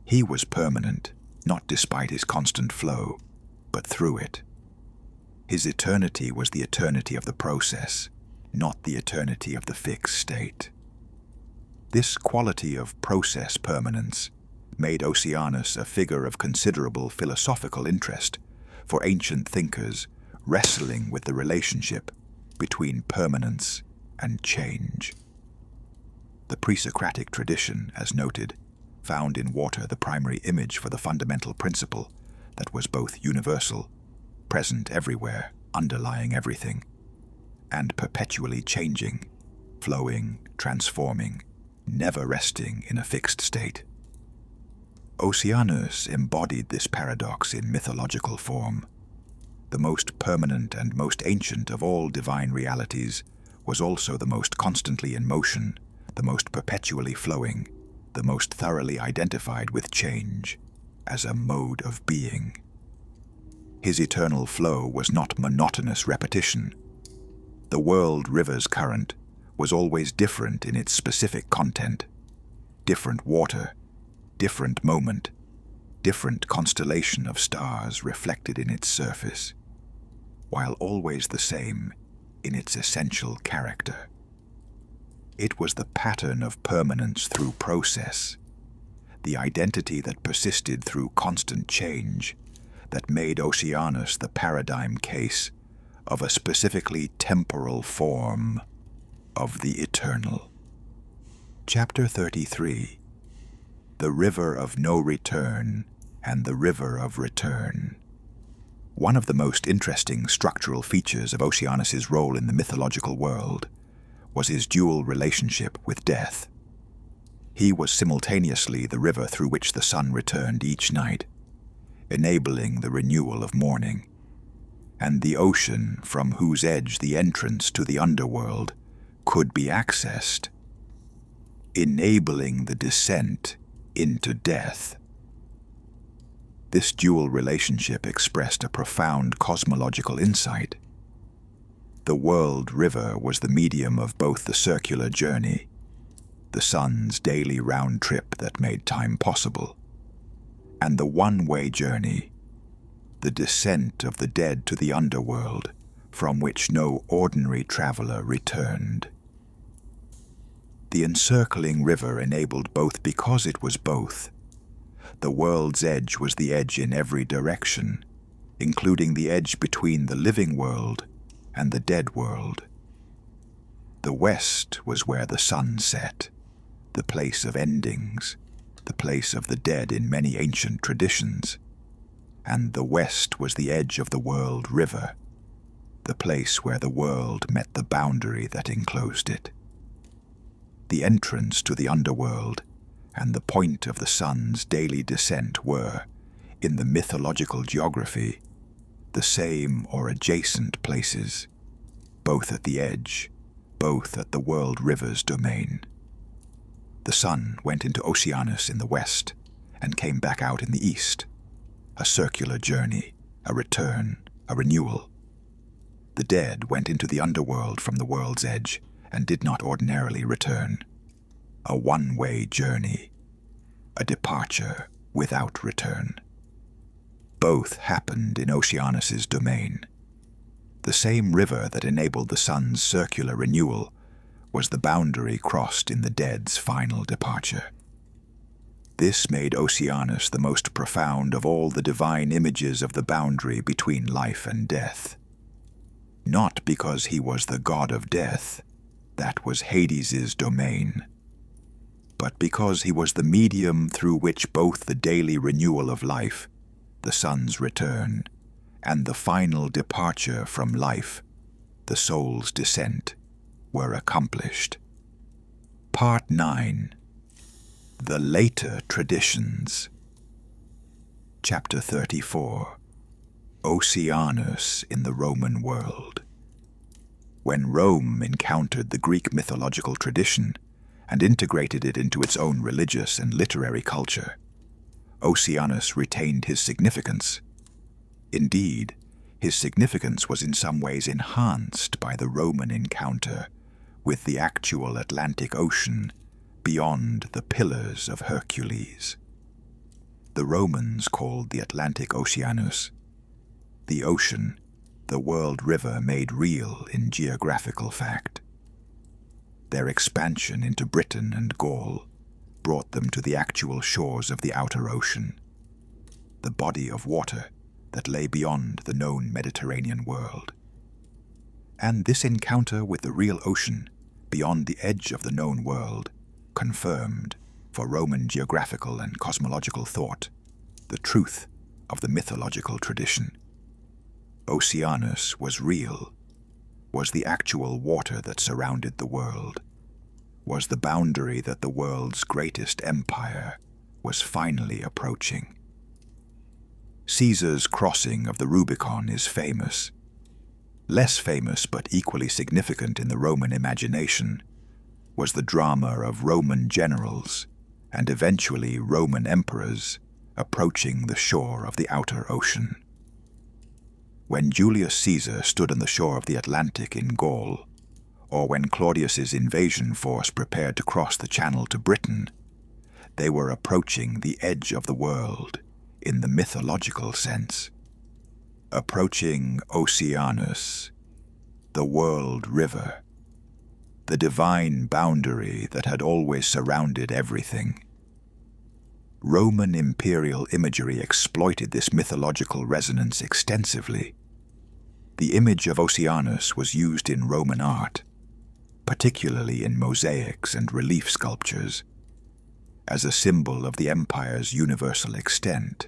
He was permanent, not despite his constant flow, but through it. His eternity was the eternity of the process, not the eternity of the fixed state. This quality of process permanence made Oceanus a figure of considerable philosophical interest for ancient thinkers wrestling with the relationship between permanence and change. The pre-Socratic tradition, as noted, found in water the primary image for the fundamental principle that was both universal, present everywhere, underlying everything, and perpetually changing, flowing, transforming, never resting in a fixed state. Oceanus embodied this paradox in mythological form. The most permanent and most ancient of all divine realities was also the most constantly in motion, the most perpetually flowing, the most thoroughly identified with change as a mode of being. His eternal flow was not monotonous repetition. The world river's current was always different in its specific content. Different water, different moment, different constellation of stars reflected in its surface, while always the same in its essential character. It was the pattern of permanence through process, the identity that persisted through constant change, that made Oceanus the paradigm case of a specifically temporal form of the eternal. Chapter 33. The River of No Return and the River of Return. One of the most interesting structural features of Oceanus's role in the mythological world was his dual relationship with death. He was simultaneously the river through which the sun returned each night, enabling the renewal of morning, and the ocean from whose edge the entrance to the underworld could be accessed, enabling the descent into death. This dual relationship expressed a profound cosmological insight. The world river was the medium of both the circular journey, the sun's daily round trip that made time possible, and the one-way journey, the descent of the dead to the underworld, from which no ordinary traveler returned. The encircling river enabled both because it was both. The world's edge was the edge in every direction, including the edge between the living world and the dead world. The west was where the sun set, the place of endings, the place of the dead in many ancient traditions, and the west was the edge of the world river, the place where the world met the boundary that enclosed it. The entrance to the underworld and the point of the sun's daily descent were, in the mythological geography, the same or adjacent places, both at the edge, both at the world river's domain. The sun went into Oceanus in the west and came back out in the east, a circular journey, a return, a renewal. The dead went into the underworld from the world's edge and did not ordinarily return. A one-way journey, a departure without return. Both happened in Oceanus's domain. The same river that enabled the sun's circular renewal was the boundary crossed in the dead's final departure. This made Oceanus the most profound of all the divine images of the boundary between life and death. Not because he was the god of death, that was Hades's domain, but because he was the medium through which both the daily renewal of life, the sun's return, and the final departure from life, the soul's descent, were accomplished. Part 9. The Later Traditions. Chapter 34. Oceanus in the Roman World. When Rome encountered the Greek mythological tradition and integrated it into its own religious and literary culture, Oceanus retained his significance. Indeed, his significance was in some ways enhanced by the Roman encounter with the actual Atlantic Ocean beyond the Pillars of Hercules. The Romans called the Atlantic Oceanus, the ocean, the world river made real in geographical fact. Their expansion into Britain and Gaul brought them to the actual shores of the outer ocean, the body of water that lay beyond the known Mediterranean world. And this encounter with the real ocean, beyond the edge of the known world, confirmed, for Roman geographical and cosmological thought, the truth of the mythological tradition. Oceanus was real, was the actual water that surrounded the world, was the boundary that the world's greatest empire was finally approaching. Caesar's crossing of the Rubicon is famous. Less famous but equally significant in the Roman imagination was the drama of Roman generals and eventually Roman emperors approaching the shore of the outer ocean. When Julius Caesar stood on the shore of the Atlantic in Gaul, or when Claudius's invasion force prepared to cross the Channel to Britain, they were approaching the edge of the world in the mythological sense, approaching Oceanus, the world river, the divine boundary that had always surrounded everything. Roman imperial imagery exploited this mythological resonance extensively. The image of Oceanus was used in Roman art, particularly in mosaics and relief sculptures, as a symbol of the empire's universal extent,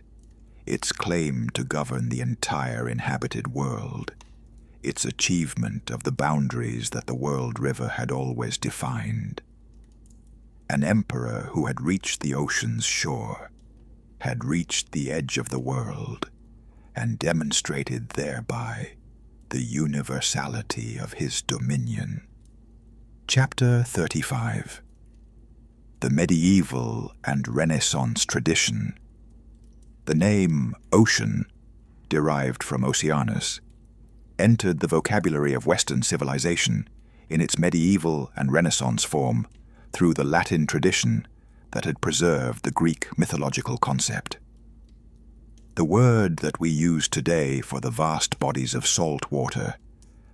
its claim to govern the entire inhabited world, its achievement of the boundaries that the world river had always defined. An emperor who had reached the ocean's shore had reached the edge of the world and demonstrated thereby the universality of his dominion. Chapter 35. The Medieval and Renaissance Tradition. The name ocean, derived from Oceanus, entered the vocabulary of Western civilization in its medieval and Renaissance form through the Latin tradition that had preserved the Greek mythological concept. The word that we use today for the vast bodies of salt water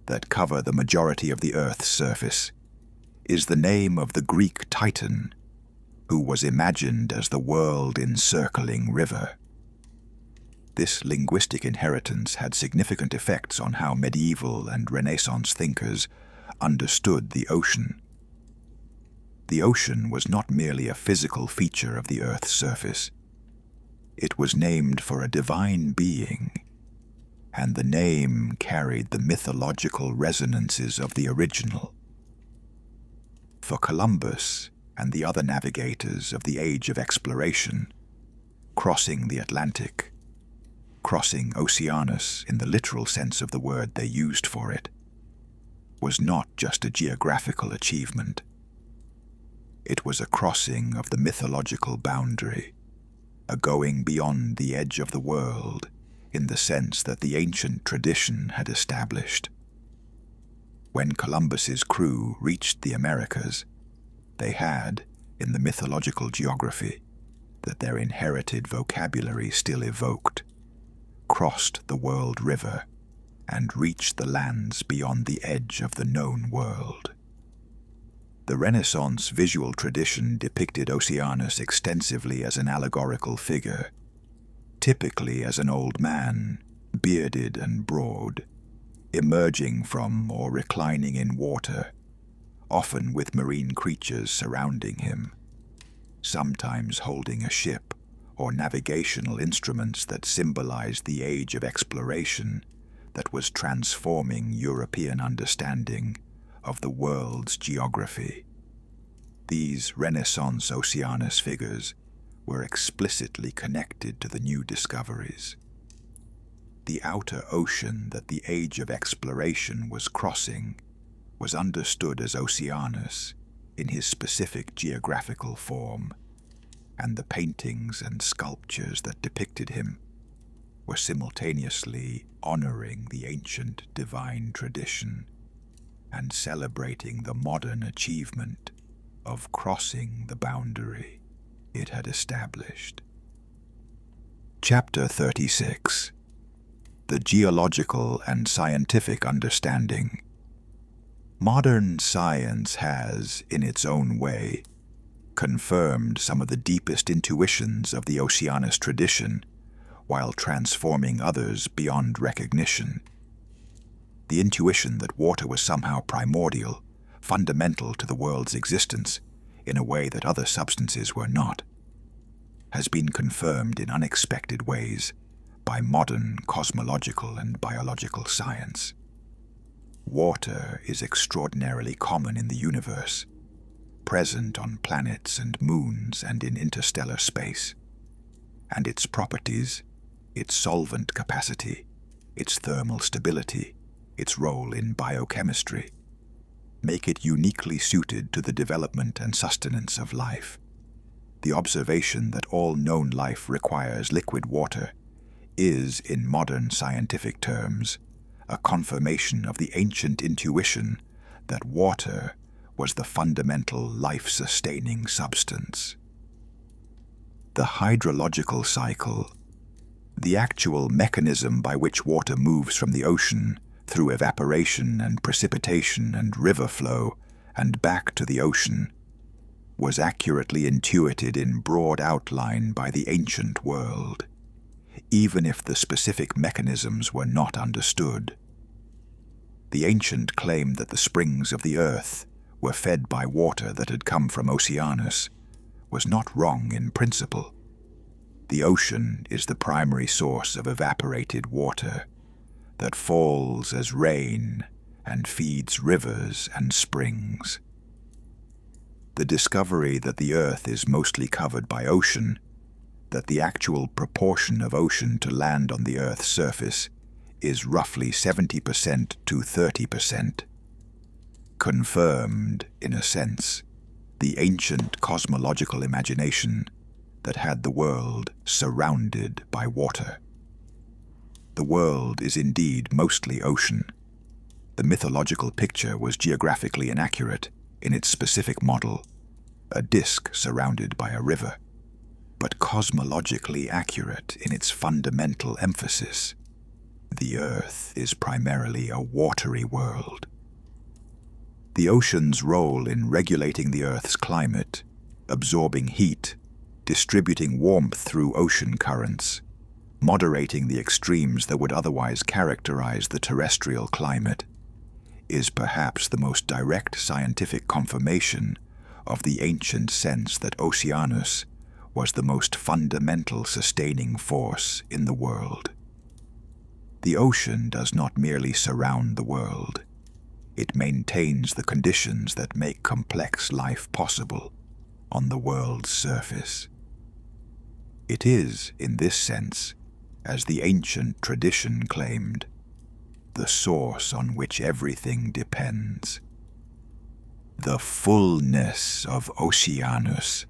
that cover the majority of the Earth's surface is the name of the Greek Titan, who was imagined as the world-encircling river. This linguistic inheritance had significant effects on how medieval and Renaissance thinkers understood the ocean. The ocean was not merely a physical feature of the Earth's surface. It was named for a divine being, and the name carried the mythological resonances of the original. For Columbus and the other navigators of the age of exploration, crossing the Atlantic, crossing Oceanus in the literal sense of the word they used for it, was not just a geographical achievement. It was a crossing of the mythological boundary, a going beyond the edge of the world in the sense that the ancient tradition had established. When Columbus's crew reached the Americas, they had, in the mythological geography that their inherited vocabulary still evoked, crossed the world river and reached the lands beyond the edge of the known world. The Renaissance visual tradition depicted Oceanus extensively as an allegorical figure, typically as an old man, bearded and broad, emerging from or reclining in water, often with marine creatures surrounding him, sometimes holding a ship or navigational instruments that symbolized the age of exploration that was transforming European understanding of the world's geography. These Renaissance Oceanus figures were explicitly connected to the new discoveries. The outer ocean that the age of exploration was crossing was understood as Oceanus in his specific geographical form, and the paintings and sculptures that depicted him were simultaneously honoring the ancient divine tradition and celebrating the modern achievement of crossing the boundary it had established. Chapter 36. The Geological and Scientific Understanding. Modern science has, in its own way, confirmed some of the deepest intuitions of the Oceanus tradition while transforming others beyond recognition. The intuition that water was somehow primordial, fundamental to the world's existence in a way that other substances were not, has been confirmed in unexpected ways by modern cosmological and biological science. Water is extraordinarily common in the universe, present on planets and moons and in interstellar space, and its properties, its solvent capacity, its thermal stability, its role in biochemistry, make it uniquely suited to the development and sustenance of life. The observation that all known life requires liquid water is, in modern scientific terms, a confirmation of the ancient intuition that water was the fundamental life-sustaining substance. The hydrological cycle, the actual mechanism by which water moves from the ocean through evaporation and precipitation and river flow and back to the ocean, was accurately intuited in broad outline by the ancient world, even if the specific mechanisms were not understood. The ancient claimed that the springs of the earth were fed by water that had come from Oceanus was not wrong in principle. The ocean is the primary source of evaporated water that falls as rain and feeds rivers and springs. The discovery that the earth is mostly covered by ocean, that the actual proportion of ocean to land on the earth's surface is roughly 70% to 30%, confirmed, in a sense, the ancient cosmological imagination that had the world surrounded by water. the world is indeed mostly ocean. The mythological picture was geographically inaccurate in its specific model, a disk surrounded by a river, but cosmologically accurate in its fundamental emphasis. The Earth is primarily a watery world. The ocean's role in regulating the Earth's climate, absorbing heat, distributing warmth through ocean currents, moderating the extremes that would otherwise characterize the terrestrial climate, is perhaps the most direct scientific confirmation of the ancient sense that Oceanus was the most fundamental sustaining force in the world. The ocean does not merely surround the world. It maintains the conditions that make complex life possible on the world's surface. It is, in this sense, as the ancient tradition claimed, the source on which everything depends. The fullness of Oceanus.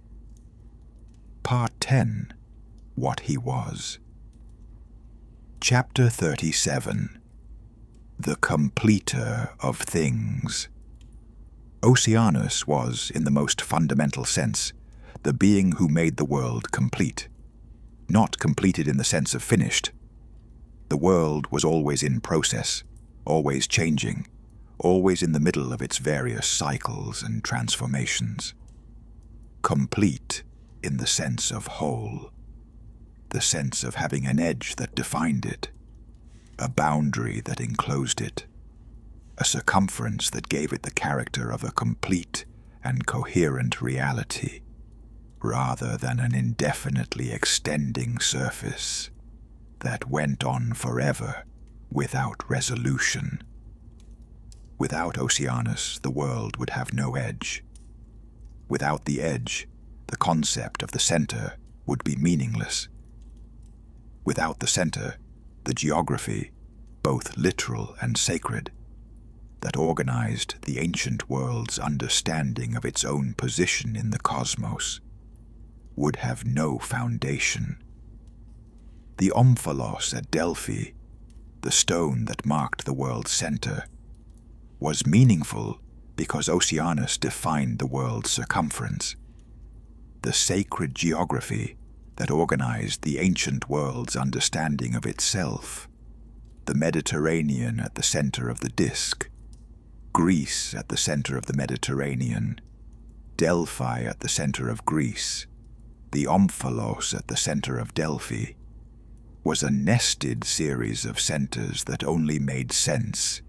Part 10. What he was. Chapter 37. The completer of things. Oceanus was, in the most fundamental sense, the being who made the world complete. Not completed in the sense of finished. The world was always in process, always changing, always in the middle of its various cycles and transformations. Complete in the sense of whole, the sense of having an edge that defined it, a boundary that enclosed it, a circumference that gave it the character of a complete and coherent reality, rather than an indefinitely extending surface that went on forever without resolution. Without Oceanus, the world would have no edge. Without the edge, the concept of the center would be meaningless. Without the center, the geography, both literal and sacred, that organized the ancient world's understanding of its own position in the cosmos, would have no foundation. The omphalos at Delphi, the stone that marked the world's center, was meaningful because Oceanus defined the world's circumference. The sacred geography that organized the ancient world's understanding of itself, the Mediterranean at the center of the disk, Greece at the center of the Mediterranean, Delphi at the center of Greece, the omphalos at the center of Delphi, was a nested series of centers that only made sense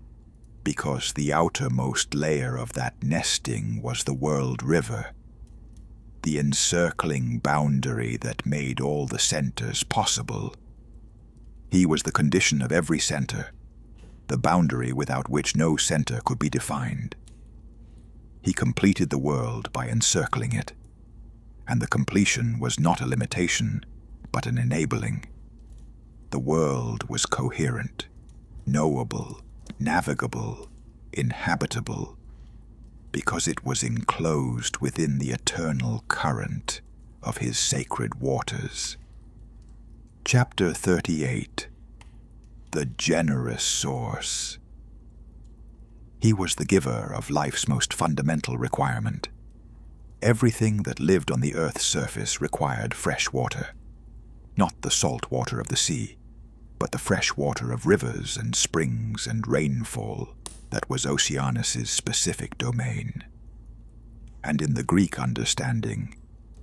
because the outermost layer of that nesting was the world river, the encircling boundary that made all the centers possible. He was the condition of every center, the boundary without which no center could be defined. He completed the world by encircling it, and the completion was not a limitation, but an enabling. The world was coherent, knowable, navigable, inhabitable, because it was enclosed within the eternal current of his sacred waters. Chapter 38. The Generous Source. He was the giver of life's most fundamental requirement. Everything that lived on the Earth's surface required fresh water, not the salt water of the sea, but the fresh water of rivers and springs and rainfall that was Oceanus's specific domain. And in the Greek understanding,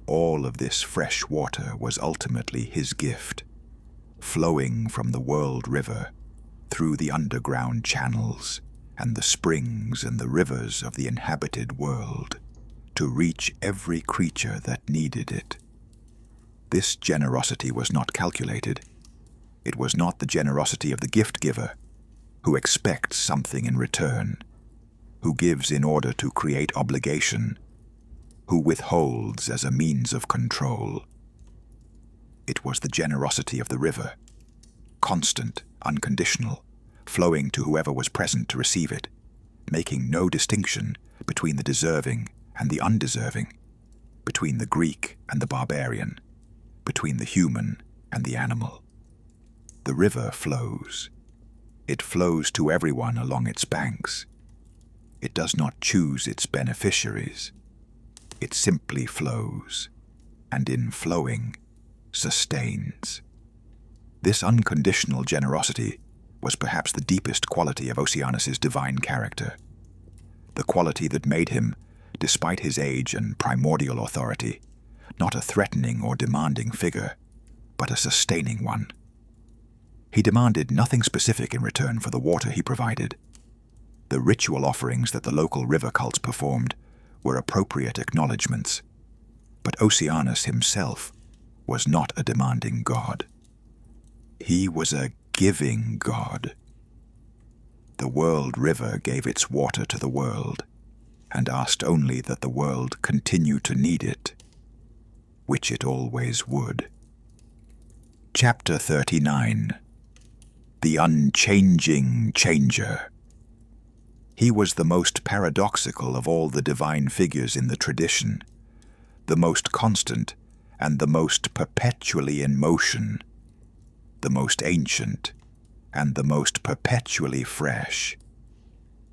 all of this fresh water was ultimately his gift, flowing from the world river through the underground channels and the springs and the rivers of the inhabited world to reach every creature that needed it. This generosity was not calculated. It was not the generosity of the gift-giver, who expects something in return, who gives in order to create obligation, who withholds as a means of control. It was the generosity of the river, constant, unconditional, flowing to whoever was present to receive it, making no distinction between the deserving and the undeserving, between the Greek and the barbarian, between the human and the animal. The river flows. It flows to everyone along its banks. It does not choose its beneficiaries. It simply flows, and in flowing, sustains. This unconditional generosity was perhaps the deepest quality of Oceanus's divine character, the quality that made him, despite his age and primordial authority, not a threatening or demanding figure, but a sustaining one. He demanded nothing specific in return for the water he provided. The ritual offerings that the local river cults performed were appropriate acknowledgments, but Oceanus himself was not a demanding god. He was a giving god. The world river gave its water to the world, and asked only that the world continue to need it, which it always would. Chapter 39. The Unchanging Changer. He was the most paradoxical of all the divine figures in the tradition, the most constant and the most perpetually in motion, the most ancient and the most perpetually fresh,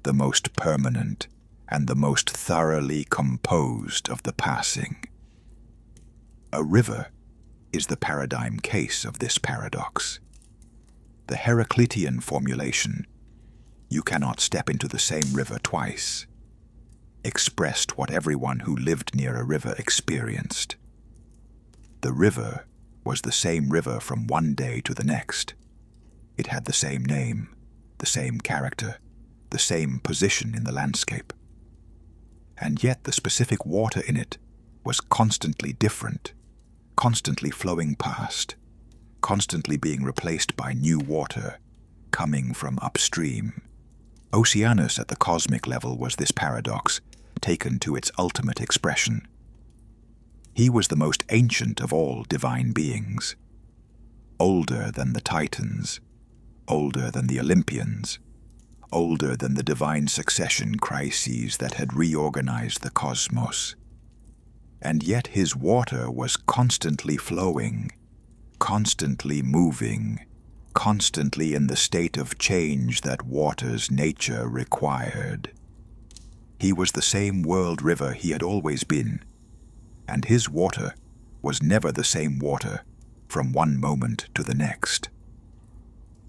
the most permanent and the most thoroughly composed of the passing. A river is the paradigm case of this paradox. The Heraclitean formulation, "You cannot step into the same river twice," expressed what everyone who lived near a river experienced. The river was the same river from one day to the next. It had the same name, the same character, the same position in the landscape. And yet the specific water in it was constantly different, constantly flowing past, constantly being replaced by new water, coming from upstream. Oceanus at the cosmic level was this paradox, taken to its ultimate expression. He was the most ancient of all divine beings, older than the Titans, older than the Olympians, older than the divine succession crises that had reorganized the cosmos. And yet his water was constantly flowing, constantly moving, constantly in the state of change that water's nature required. He was the same world river he had always been, and his water was never the same water from one moment to the next.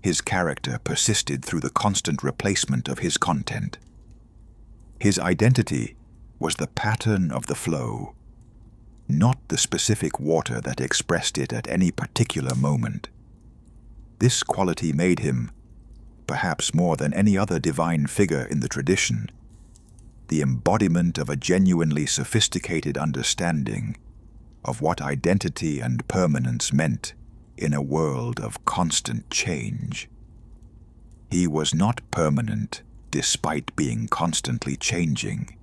His character persisted through the constant replacement of his content. His identity was the pattern of the flow, not the specific water that expressed it at any particular moment. This quality made him, perhaps more than any other divine figure in the tradition, the embodiment of a genuinely sophisticated understanding of what identity and permanence meant in a world of constant change. He was not permanent despite being constantly changing.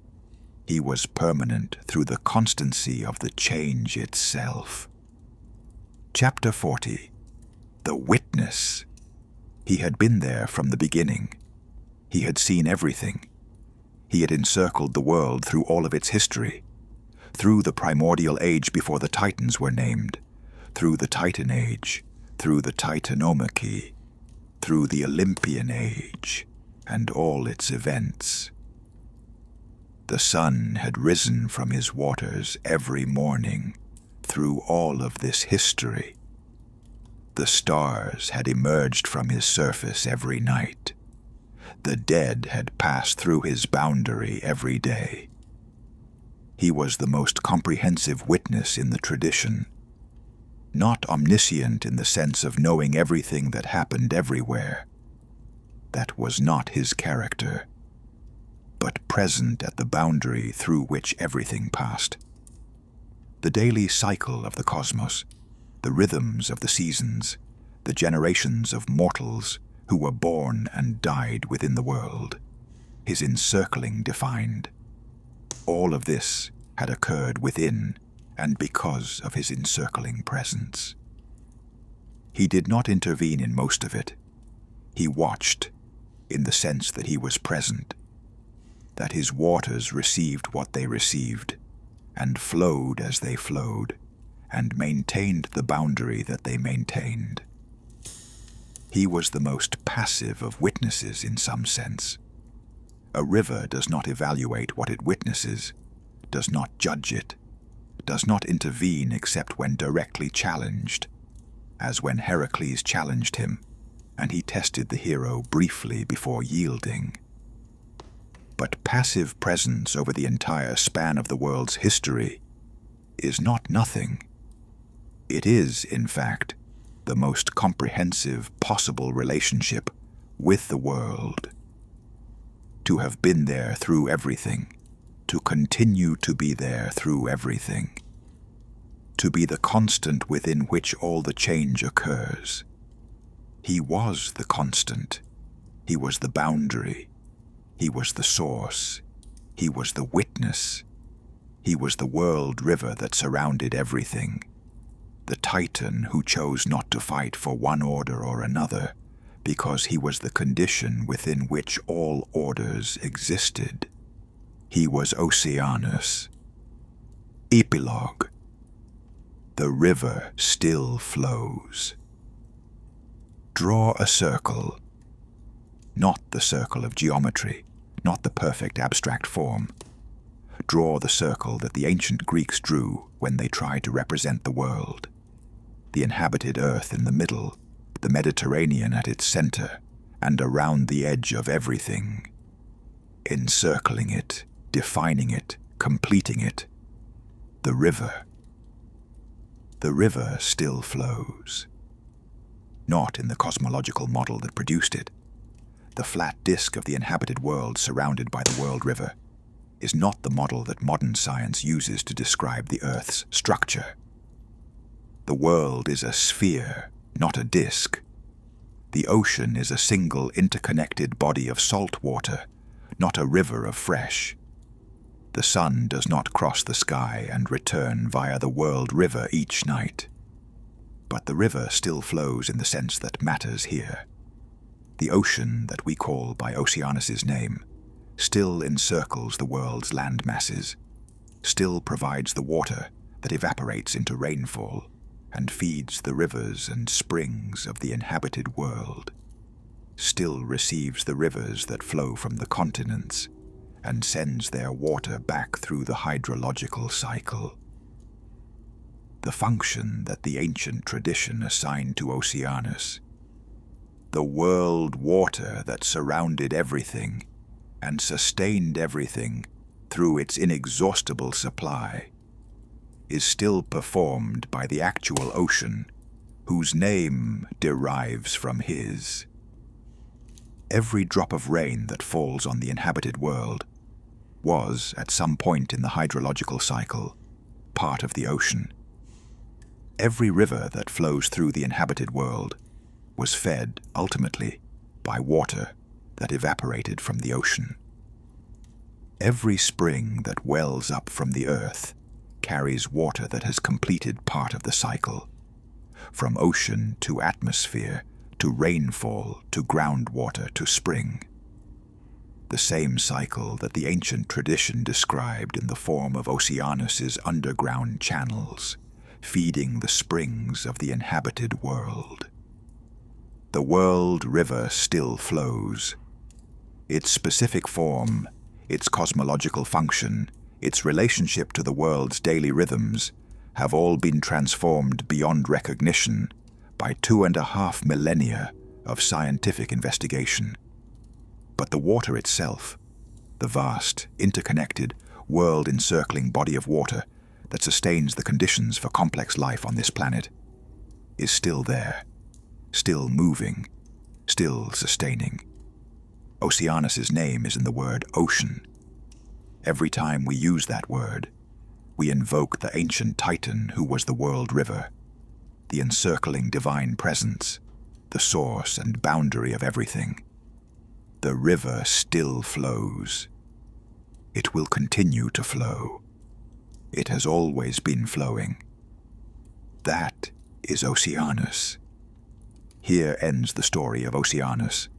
He was permanent through the constancy of the change itself. Chapter 40. The Witness. He had been there from the beginning. He had seen everything. He had encircled the world through all of its history, through the primordial age before the Titans were named, through the Titan Age, through the Titanomachy, through the Olympian Age, and all its events. The sun had risen from his waters every morning through all of this history. The stars had emerged from his surface every night. The dead had passed through his boundary every day. He was the most comprehensive witness in the tradition, not omniscient in the sense of knowing everything that happened everywhere. That was not his character, but present at the boundary through which everything passed. The daily cycle of the cosmos, the rhythms of the seasons, the generations of mortals who were born and died within the world, his encircling defined. All of this had occurred within and because of his encircling presence. He did not intervene in most of it. He watched, in the sense that he was present, that his waters received what they received, and flowed as they flowed, and maintained the boundary that they maintained. He was the most passive of witnesses in some sense. A river does not evaluate what it witnesses, does not judge it, does not intervene except when directly challenged, as when Heracles challenged him, and he tested the hero briefly before yielding. But passive presence over the entire span of the world's history is not nothing. It is, in fact, the most comprehensive possible relationship with the world. To have been there through everything, to continue to be there through everything, to be the constant within which all the change occurs. He was the constant. He was the boundary. He was the source. He was the witness. He was the world river that surrounded everything. The Titan who chose not to fight for one order or another, because he was the condition within which all orders existed. He was Oceanus. Epilogue. The river still flows. Draw a circle. Not the circle of geometry, not the perfect abstract form. Draw the circle that the ancient Greeks drew when they tried to represent the world. The inhabited earth in the middle, the Mediterranean at its center, and around the edge of everything. Encircling it, defining it, completing it. The river. The river still flows. Not in the cosmological model that produced it. The flat disk of the inhabited world surrounded by the world river is not the model that modern science uses to describe the Earth's structure. The world is a sphere, not a disk. The ocean is a single interconnected body of salt water, not a river of fresh. The sun does not cross the sky and return via the world river each night. But the river still flows in the sense that matters here. The ocean that we call by Oceanus's name still encircles the world's land masses, still provides the water that evaporates into rainfall and feeds the rivers and springs of the inhabited world, still receives the rivers that flow from the continents and sends their water back through the hydrological cycle. The function that the ancient tradition assigned to Oceanus, the world water that surrounded everything and sustained everything through its inexhaustible supply, is still performed by the actual ocean, whose name derives from his. Every drop of rain that falls on the inhabited world was, at some point in the hydrological cycle, part of the ocean. Every river that flows through the inhabited world was fed, ultimately, by water that evaporated from the ocean. Every spring that wells up from the earth carries water that has completed part of the cycle, from ocean to atmosphere, to rainfall, to groundwater, to spring. The same cycle that the ancient tradition described in the form of Oceanus's underground channels, feeding the springs of the inhabited world. The world river still flows. Its specific form, its cosmological function, its relationship to the world's daily rhythms have all been transformed beyond recognition by 2.5 millennia of scientific investigation. But the water itself, the vast, interconnected, world-encircling body of water that sustains the conditions for complex life on this planet, is still there, still moving, still sustaining. Oceanus's name is in the word ocean. Every time we use that word, we invoke the ancient Titan who was the world river, the encircling divine presence, the source and boundary of everything. The river still flows. It will continue to flow. It has always been flowing. That is Oceanus. Here ends the story of Oceanus,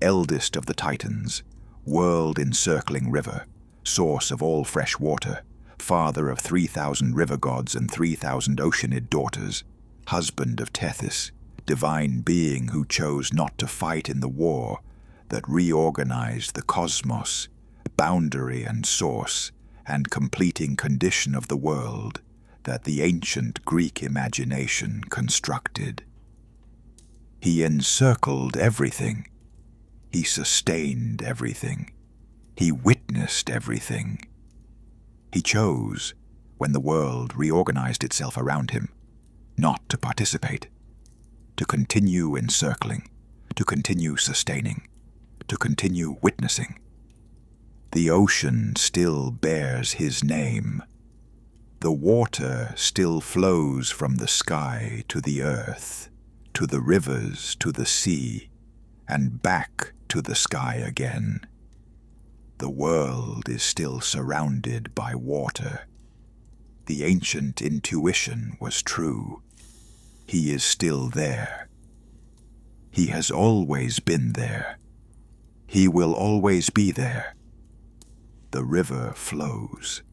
eldest of the Titans, world-encircling river, source of all fresh water, father of 3,000 river gods and 3,000 Oceanid daughters, husband of Tethys, divine being who chose not to fight in the war that reorganized the cosmos, boundary and source, and completing condition of the world that the ancient Greek imagination constructed. He encircled everything. He sustained everything. He witnessed everything. He chose, when the world reorganized itself around him, not to participate, to continue encircling, to continue sustaining, to continue witnessing. The ocean still bears his name. The water still flows from the sky to the earth, to the rivers, to the sea, and back to the sky again. The world is still surrounded by water. The ancient intuition was true. He is still there. He has always been there. He will always be there. The river flows.